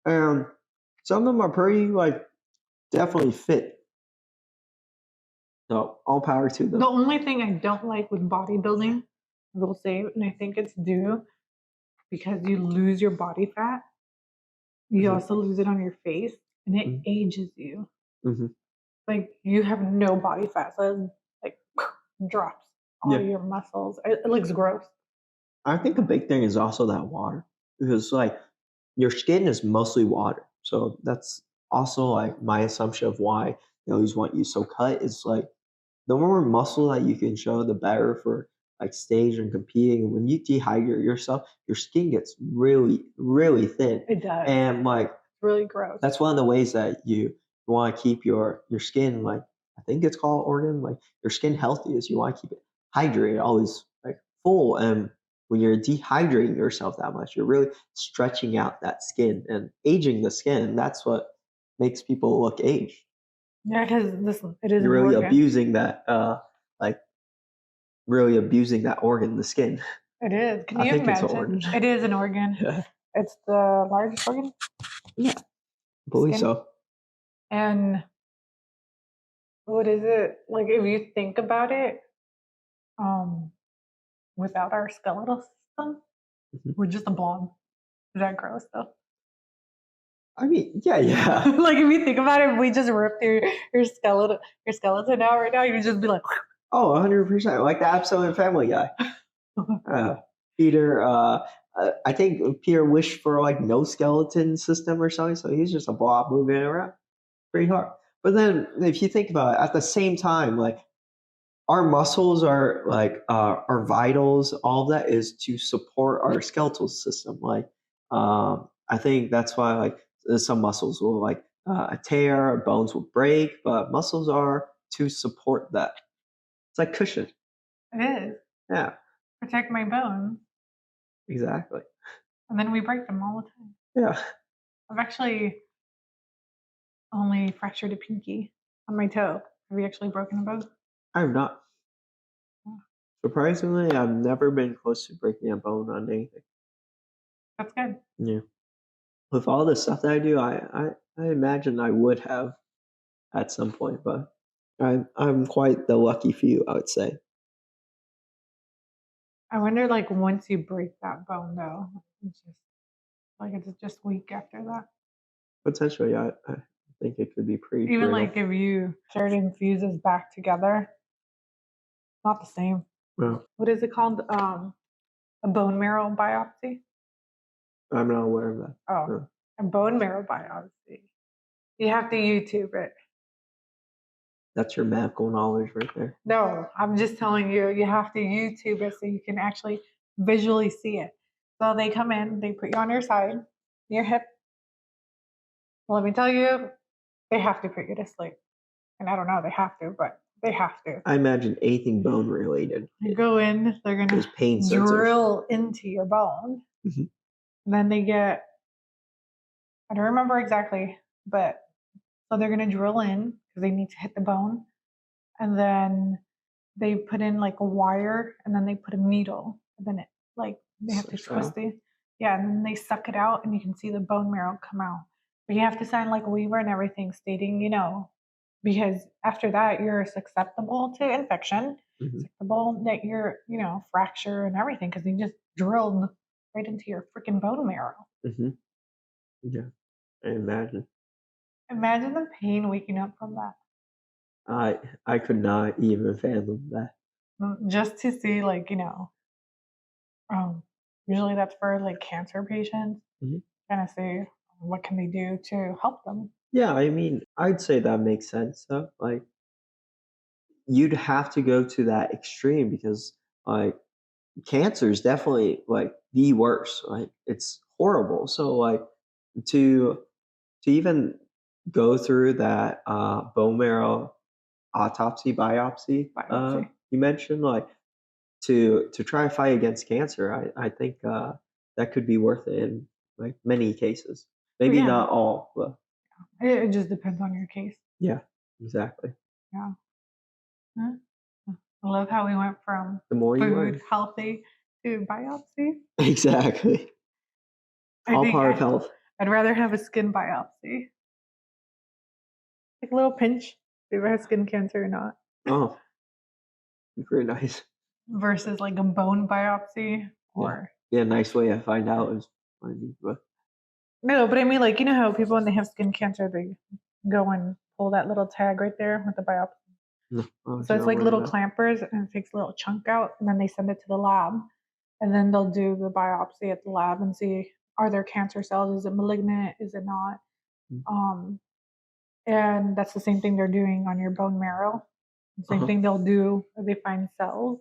And some of them are pretty like definitely fit. So all power to them. The only thing I don't like with bodybuilding, I will say, and I think it's due because you lose your body fat. You Mhm. also lose it on your face, and it Mhm. ages you. Mhm. Like you have no body fat, so it, like drops all Yeah, your muscles. It looks gross. I think a big thing is also that water because like your skin is mostly water. So that's also like my assumption of why they always want you so cut is like the more muscle that you can show, the better for like stage and competing. And when you dehydrate yourself, your skin gets really, really thin. It does. And like It's really gross. that's one of the ways that you want to keep your skin like I think it's called organ like your skin healthy is you want to keep it hydrated, always like full. And when you're dehydrating yourself that much, you're really stretching out that skin and aging the skin. That's what makes people look aged. Yeah, because listen, it is You're an really organ. abusing that like really abusing that organ, the skin. It is. Can I you think it's an imagine? organ. It is an organ. Yeah, It's the largest organ. yeah, I believe Skin. so. And what is it like if you think about it? Um, without our skeletal system, Mhm. we're just a blob. Is that gross though? I mean, yeah, yeah. Like if you think about it, if we just ripped your skeleton out right now, you'd just be like, Oh, 100%. Like the absolute Family Guy. Peter, I think Peter wished for like no skeleton system or something, so he's just a blob moving around pretty hard. But then, if you think about it, at the same time, like our muscles are like our vitals, all of that is to support our skeletal system. Like I think that's why like some muscles will like tear, bones will break, but muscles are to support that. It's like cushion. It is. Yeah, Protect my bones. exactly. And then we break them all the time. Yeah. I've actually only fractured a pinky on my toe. Have you actually broken a bone? I have not. Surprisingly, I've never been close to breaking a bone on anything. That's good. Yeah. With all the stuff that I do, I imagine I would have at some point, but I'm quite the lucky few, I would say. I wonder, like, once you break that bone, though, it's just weak after that. Potentially, I think it could be pretty Even brittle. like if you certain fuses back together, not the same. Yeah. What is it called? A bone marrow biopsy. I'm not aware of that. Oh, a bone marrow biopsy. You have to YouTube it. That's your medical knowledge right there. No, I'm just telling you, you have to YouTube it so you can actually visually see it. So they come in, they put you on your side, your hip. Let me tell you, they have to put you to sleep. And I don't know, they have to, but they have to. I imagine anything bone related. You go in, they're going There's to pain sensors. drill into your bone. Mhm. And then they get, I don't remember exactly, but so they're going to drill in because they need to hit the bone. And then they put in like a wire and then they put a needle. And then it like they have to twist it. Yeah, and then they suck it out and you can see the bone marrow come out. But you have to sign like a waiver and everything stating, because after that you're susceptible to infection, susceptible that you're, fracture and everything because they just drilled right into your freaking bone marrow. Mm-hmm. Yeah, I imagine. Imagine the pain waking up from that. I could not even fathom that. Just to see, like, usually that's for like cancer patients, kind of see what can they do to help them. Yeah, I mean, I'd say that makes sense. So, like, you'd have to go to that extreme because, like, cancer is definitely like the worst. Like, it's horrible. So, like, to even go through that bone marrow biopsy you mentioned, like to try to fight against cancer, I think that could be worth it in like many cases. Maybe not all, but it just depends on your case. Yeah, exactly. Yeah. I love how we went from The more you learn. food healthy to biopsy. Exactly. All part of health. I'd rather have a skin biopsy. Like a little pinch. If you ever had skin cancer or not. Oh, very nice. Versus like a bone biopsy or nice way to find out is but no, but I mean, like, you know how people when they have skin cancer they go and pull that little tag right there with the biopsy. No, so it's like little clampers and it takes a little chunk out and then they send it to the lab and then they'll do the biopsy at the lab and see are there cancer cells, is it malignant, is it not. And that's the same thing they're doing on your bone marrow. The same thing they'll do if they find cells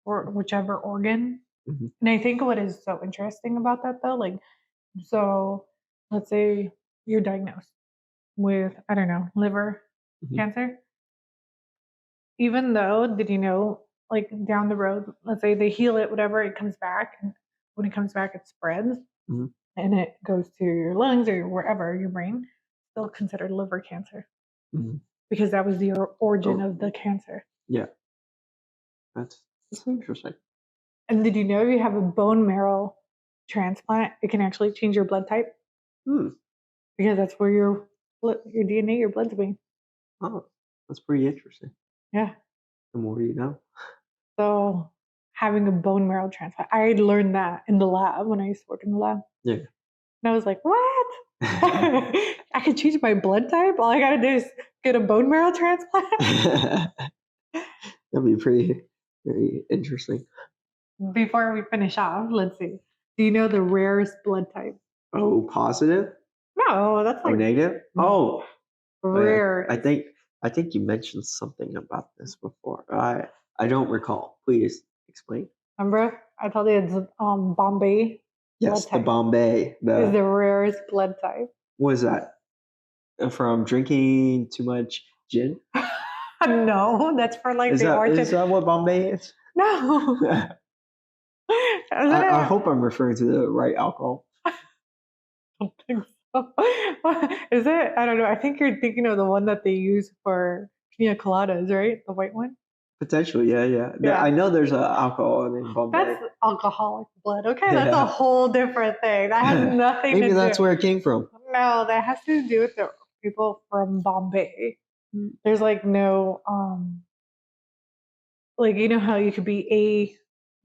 or whichever organ. And I think what is so interesting about that though, like, so let's say you're diagnosed with, I don't know, liver cancer. Even though, did you know, like down the road, let's say they heal it, whatever, it comes back. And when it comes back, it spreads and it goes to your lungs or wherever, your brain, still considered liver cancer because that was the origin of the cancer. Yeah. That's interesting. And did you know if you have a bone marrow transplant, it can actually change your blood type? Because that's where your DNA, your blood's being. Oh, that's pretty interesting. Yeah. The more you know. So having a bone marrow transplant, I learned that in the lab when I used to work in the lab. Yeah. And I was like, what? I could change my blood type? All I got to do is get a bone marrow transplant? That'd be very interesting. Before we finish off, let's see. Do you know the rarest blood type? Oh, positive? No, that's like negative. Oh, rare. I think you mentioned something about this before. I don't recall. Please explain. Remember, I told you it's Bombay Yes, the type? Bombay. Is the rarest blood type. What is that? From drinking too much gin? No, that's for like Is the origin. that what Bombay is? No. Isn't I it? hope I'm referring to the right alcohol. I don't think so. Is it? I don't know. I think you're thinking of the one that they use for pina coladas, right? The white one. Potentially, yeah. Yeah. I know there's an alcohol in Bombay. That's alcoholic blood. Okay, that's a Yeah. whole different thing. That has nothing to Maybe do. that's where it came from. No, that has to do with the people from Bombay. There's like no like you know how you could be A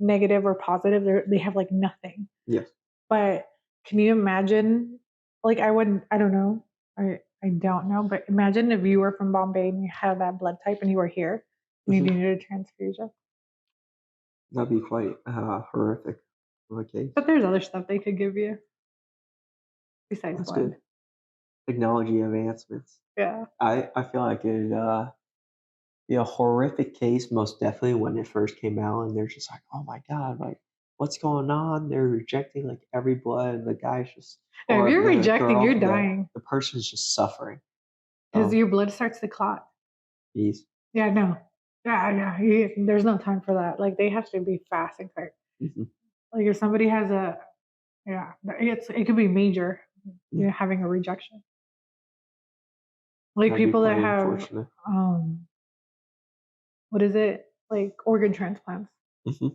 negative or positive. They have like nothing. Yes. But can you imagine? Like I wouldn't. I don't know. I don't know. But imagine if you were from Bombay and you had that blood type and you were here and you needed a transfusion. That'd be quite horrific. Okay. But there's other stuff they could give you besides That's blood. good. Technology advancements. Yeah. I feel like it be a horrific case, most definitely when it first came out, and they're just like, oh my god, like what's going on? They're rejecting like every blood, and the guy's just. If you're the rejecting, girl, you're dying. The person's just suffering. Because your blood starts to clot. Jeez. Yeah, no. Yeah. There's no time for that. Like they have to be fast and quick. Mm-hmm. Like if somebody has it could be major. Mm-hmm. You know, having a rejection. Like That'd people that have what is it? Like organ transplants. Mm-hmm.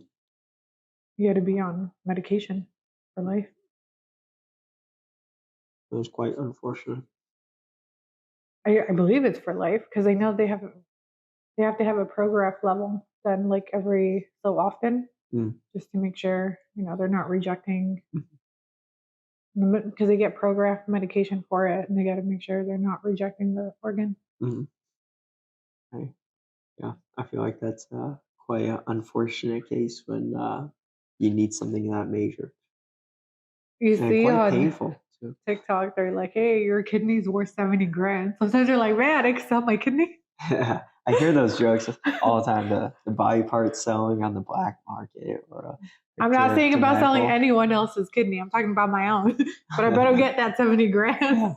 You got to be on medication for life. It was quite unfortunate. I believe it's for life because I know they have to have a prograph level done like every so often, just to make sure they're not rejecting. Because they get prograph medication for it, and they got to make sure they're not rejecting the organ. Mm-hmm. Okay. Yeah, I feel like that's quite an unfortunate case when you need something that major. You and see quite on painful too. TikTok, they're like, "Hey, your kidney's worth 70 grand." Sometimes they're like, "Man, I can sell my kidney." I hear those jokes all the time. The body parts selling on the black market, or I'm not saying about selling anyone else's kidney. I'm talking about my own. But I better get that 70 grand.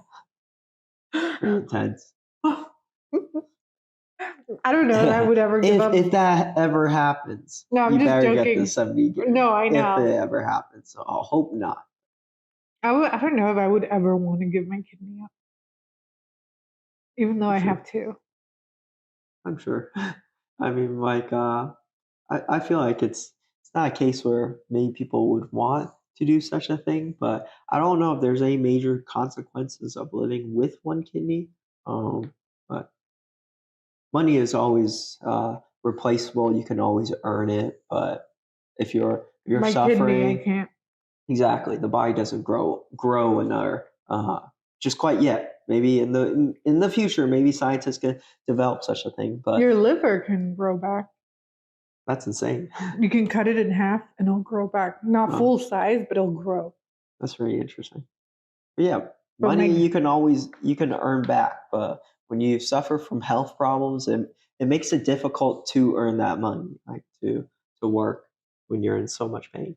Intense. I don't know if I would ever give up. If that ever happens, no, I'm you just better joking. get the 70 grand. No, I know. If it ever happens, so I'll hope not. I don't know if I would ever want to give my kidney up, even though I have two. I'm sure. I mean, like, I feel like it's not a case where many people would want to do such a thing, but I don't know if there's any major consequences of living with one kidney. But money is always replaceable. You can always earn it, but if you're my suffering, kidney, I can't. Exactly, the body doesn't grow another just quite yet. Maybe in the future, maybe scientists can develop such a thing. But your liver can grow back. That's insane. You can cut it in half and it'll grow back. Not full size, but it'll grow. That's very interesting. But yeah, money you can earn back, but when you suffer from health problems, it makes it difficult to earn that money, like to work when you're in so much pain.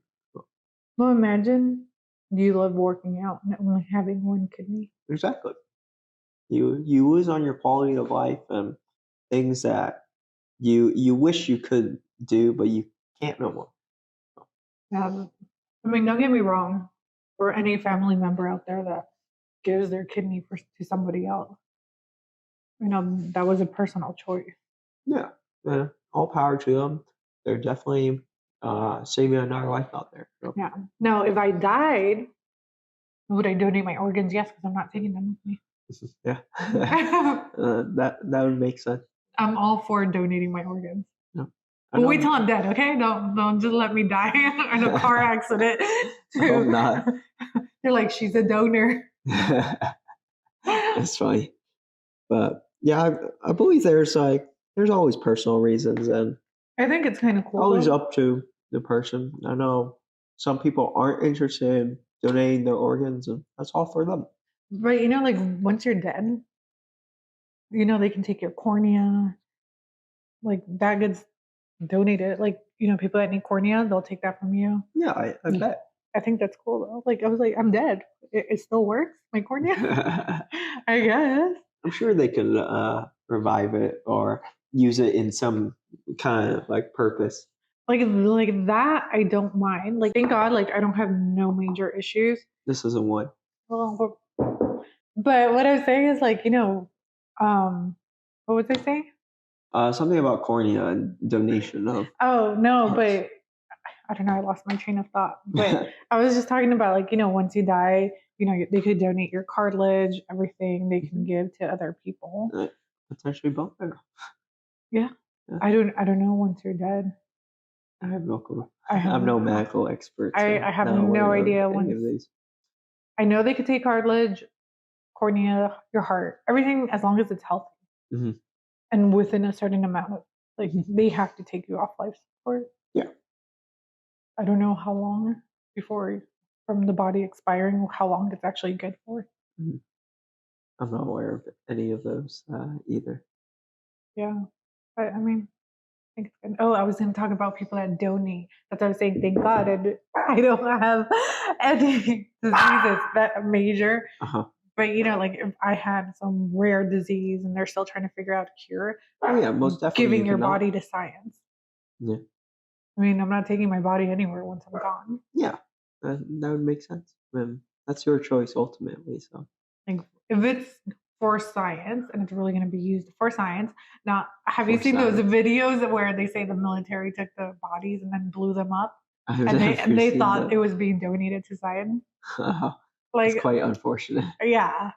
Well, imagine you love working out and only having one kidney. Exactly. You lose on your quality of life and things that you wish you could do, but you can't no more. Yeah, I mean, don't get me wrong. For any family member out there that gives their kidney to somebody else, that was a personal choice. Yeah, all power to them. They're definitely saving another life out there. So. Yeah. Now, if I died, would I donate my organs? Yes, because I'm not taking them with me. Yeah, that would make sense. I'm all for donating my organs. No. But wait till I'm dead, okay? Don't just let me die in a car accident. I hope not. You're like, she's a donor. That's funny. But yeah, I believe there's always personal reasons, and I think it's kind of cool. Always up to the person. I know some people aren't interested in donating their organs, and that's all for them. But like once you're dead, they can take your cornea. Like that gets donated. Like people that need cornea, they'll take that from you. Yeah, I bet. I think that's cool though. Like I was like, I'm dead. It still works, my cornea. I guess. I'm sure they could revive it or use it in some kind of like purpose. Like that, I don't mind. Like thank God, like I don't have no major issues. This isn't one. Well, but what I was saying is like, what was I saying? Something about cornea and donation of. Oh no, parts. but I don't know. I lost my train of thought. But I was just talking about like, once you die, they could donate your cartilage, everything they can give to other people. Potentially bone marrow. Yeah. I don't know once you're dead. I have no clue. I'm no medical expert. So I have no idea any of these. I know they could take cartilage, cornea, your heart, everything as long as it's healthy. Mm-hmm. And within a certain amount of they have to take you off life support. Yeah. I don't know how long before from the body expiring, how long it's actually good for. Mm-hmm. I'm not aware of any of those either. Yeah. But I mean, I think it's good. Oh, I was going to talk about people that donate. That's what I was saying. Thank God I don't have any diseases that major. Uh-huh. But like if I had some rare disease and they're still trying to figure out a cure, oh yeah, most definitely giving your body to science. Yeah. I mean, I'm not taking my body anywhere once I'm gone. Yeah, that would make sense. That's your choice ultimately. So, like, if it's for science and it's really going to be used for science, now have you seen those videos where they say the military took the bodies and then blew them up, and they thought it was being donated to science? Like, it's quite unfortunate. Yeah.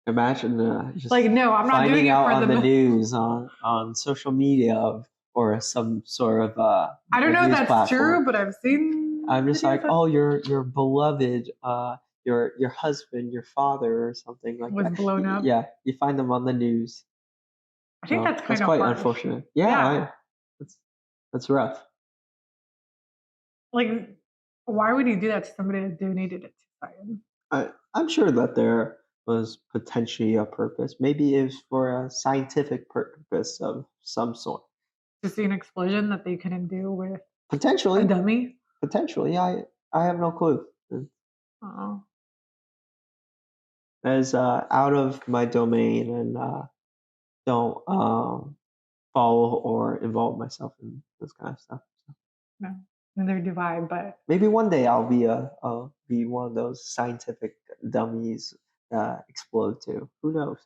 Imagine just like, no, I'm not doing it out for on the news on social media or some sort of I don't know if that's platform. True, but I've seen. I'm just like, oh, your beloved, your husband, your father, or something like was that. blown up. Yeah, you find them on the news. I think that's kind of quite unfortunate. Yeah. That's rough. Like, why would you do that to somebody that donated it to science? I'm sure that there was potentially a purpose. Maybe it was for a scientific purpose of some sort. To see an explosion that they couldn't do with potentially a dummy? Potentially, I have no clue. Oh. That is out of my domain, and don't follow or involve myself in this kind of stuff. So. No, neither do I. But maybe one day I'll be one of those scientific dummies that explode too. Who knows?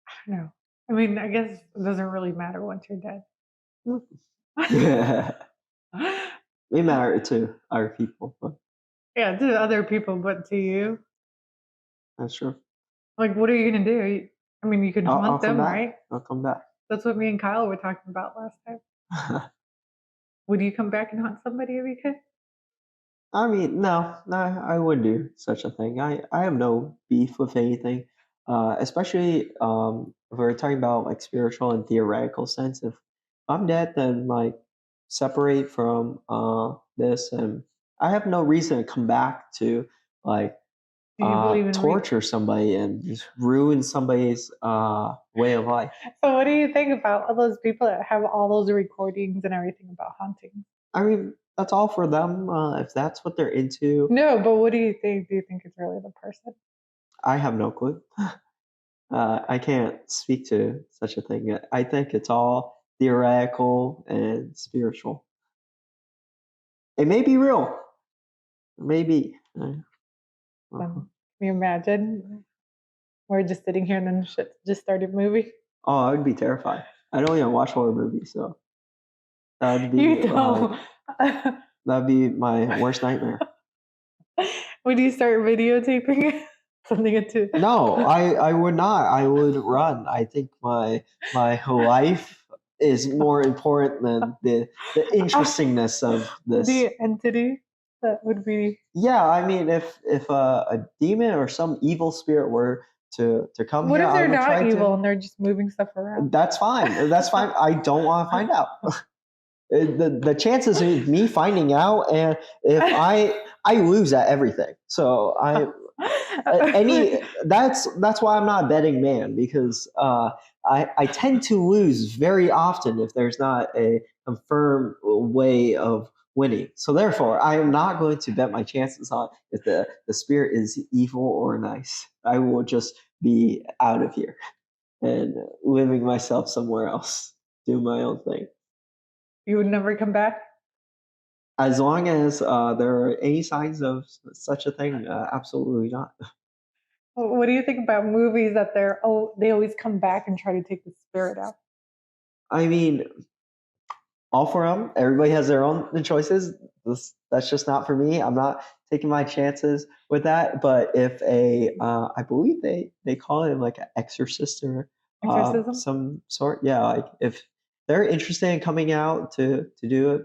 I don't know. I mean, I guess it doesn't really matter once you're dead. We matter to other people, but yeah, to other people, but to you, that's true. Like, what are you gonna do? I mean, you can haunt them, right? I'll come back. That's what me and Kyle were talking about last time. Would you come back and haunt somebody if you could? I mean, no, I wouldn't do such a thing. I have no beef with anything, especially if we're talking about like spiritual and theoretical sense. If I'm dead, then like separate from this, and I have no reason to come back to like torture somebody and just ruin somebody's way of life. So what do you think about all those people that have all those recordings and everything about hunting? I mean, that's all for them. If that's what they're into. No, but what do you think? Do you think it's really the person? I have no clue. I can't speak to such a thing. I think it's all theoretical and spiritual. It may be real. Maybe. Can you imagine? We're just sitting here and then shit just started moving. Oh, I would be terrified. I don't even watch horror movies, so that would be that'd be my worst nightmare. Would you start videotaping something into? No, I would not. I would run. I think my life is more important than the interestingness of this. The entity that would be. Yeah, I mean, if a demon or some evil spirit were to come what here, if they're not evil and they're just moving stuff around? That's fine. That's fine. I don't want to find out. The chances of me finding out, and if I lose at everything, so that's why I'm not a betting man, because I tend to lose very often if there's not a confirmed way of winning. So therefore, I am not going to bet my chances on if the spirit is evil or nice. I will just be out of here and living myself somewhere else, do my own thing. You would never come back? As long as there are any signs of such a thing, absolutely not. What do you think about movies that they always come back and try to take the spirit out? I mean, all for them. Everybody has their own choices. That's just not for me. I'm not taking my chances with that. But if I believe they call it like an exorcist or Exorcism? some sort. Yeah, like if they're interested in coming out to do it,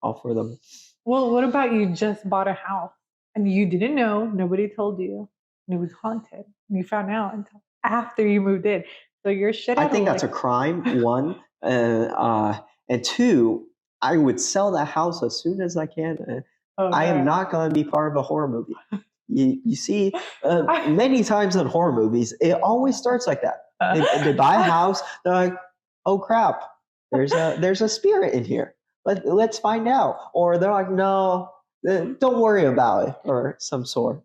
all for them. Well, what about you just bought a house and you didn't know, nobody told you, and it was haunted. And you found out until after you moved in. So you're shit I out think of that's a luck. crime. One, and two, I would sell that house as soon as I can. Oh, I am God. not going to be part of a horror movie. You see, many times in horror movies, it always starts like that. They buy a house. They're like, "Oh crap, there's a spirit in here. Let's find out." Or they're like, "No, don't worry about it," or some sort.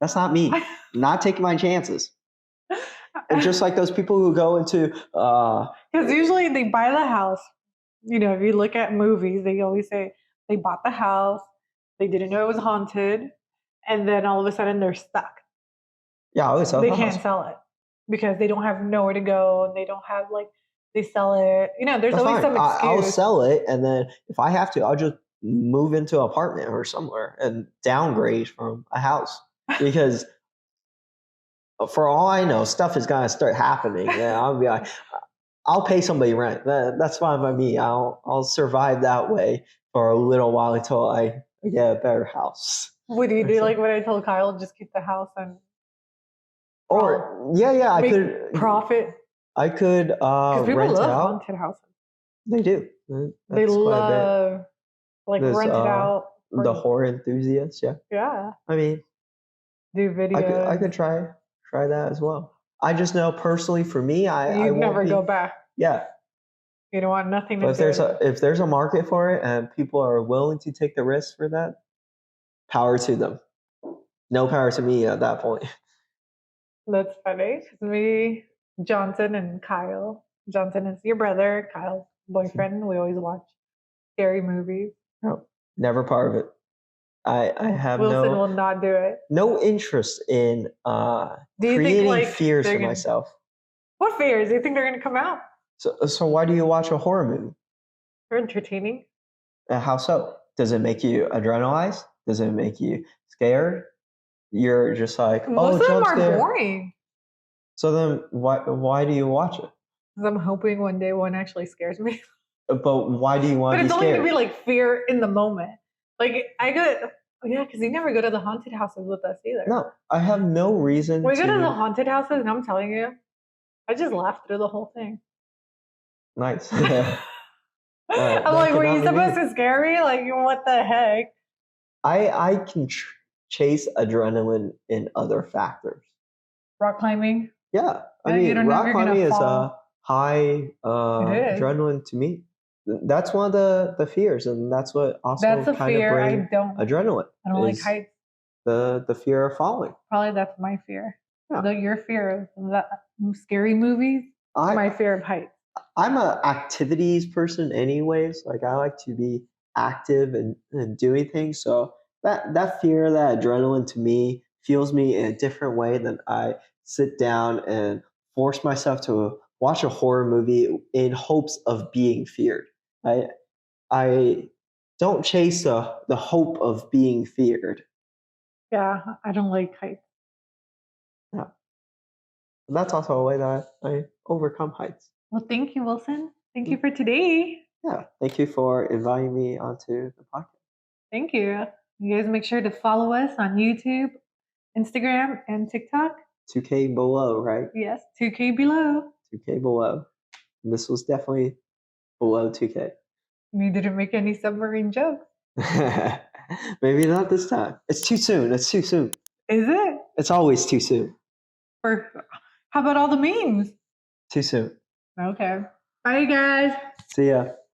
That's not me. I'm not taking my chances. And just like those people who go into Because usually they buy the house. You know, if you look at movies, they always say they bought the house, they didn't know it was haunted, and then all of a sudden they're stuck. yeah, I always sell They the can't house. sell it because they don't have nowhere to go and they don't have like they sell it. You know, there's That's always fine. some I'll excuse. sell it, and then if I have to, I'll just move into an apartment or somewhere and downgrade from a house because for all I know, stuff is gonna start happening. Yeah, I'll be like, I'll pay somebody rent. That's fine by me. I'll survive that way for a little while until I get a better house. What do you Or do? so- Like what I told Kyle, just keep the house and Or yeah, I make could profit. I could Because people rent love out. haunted houses. They do. They That's quite a bit. love like There's rent it out. the horror enthusiasts. Yeah, Yeah, I mean, do videos. I could try that as well. I just know personally for me, I You'd won't never be. go back. Yeah, You don't want nothing to but do with it. if there's a market for it and people are willing to take the risk for that, power to them. No power to me at that point. That's funny. 'Cause me, Johnson, and Kyle. Johnson is your brother. Kyle's boyfriend. We always watch scary movies. No, never part of it. I have Wilson will not do it. no interest in Do you think creating like fears they're for gonna? myself. What fears? Do you think they're gonna come out? So why do you watch a horror movie? They're entertaining. How so? Does it make you adrenalize? Does it make you scared? You're just like, Most oh, of them jump are scare. boring. So then why do you watch it? 'Cause I'm hoping one day one actually scares me. But why do you want But to be it's only scared? gonna be like fear in the moment. Like I go, yeah, because you never go to the haunted houses with us either. No, I have no reason We go to the to. haunted houses, and I'm telling you, I just laughed through the whole thing. Nice. I'm like, were you supposed to scare me? Like, what the heck? I can chase adrenaline in other factors. Rock climbing. Yeah, I Yeah, you mean, don't know if rock you're gonna climbing is a fall. high It is. adrenaline to me. That's one of the fears, and that's what also That's a kind of fear. I brings don't. adrenaline. I don't like is heights. the fear of falling. Probably that's my fear. Yeah. Your fear of the scary movies. My fear of heights. I'm a activities person anyways. Like I like to be active and doing things. So that fear, that adrenaline to me fuels me in a different way than I sit down and force myself to watch a horror movie in hopes of being feared. I don't chase the hope of being feared. Yeah, I don't like heights. Yeah. That's also a way that I overcome heights. Well, thank you, Wilson. Thank you for today. Yeah. Thank you for inviting me onto the podcast. Thank you. You guys make sure to follow us on YouTube, Instagram, and TikTok. 2K below, right? Yes, 2K below. 2K below. And this was definitely below 2K. You didn't make any submarine jokes. Maybe not this time. It's too soon. It's too soon. Is it? It's always too soon. Or how about all the memes? Too soon. Okay. Bye, guys. See ya.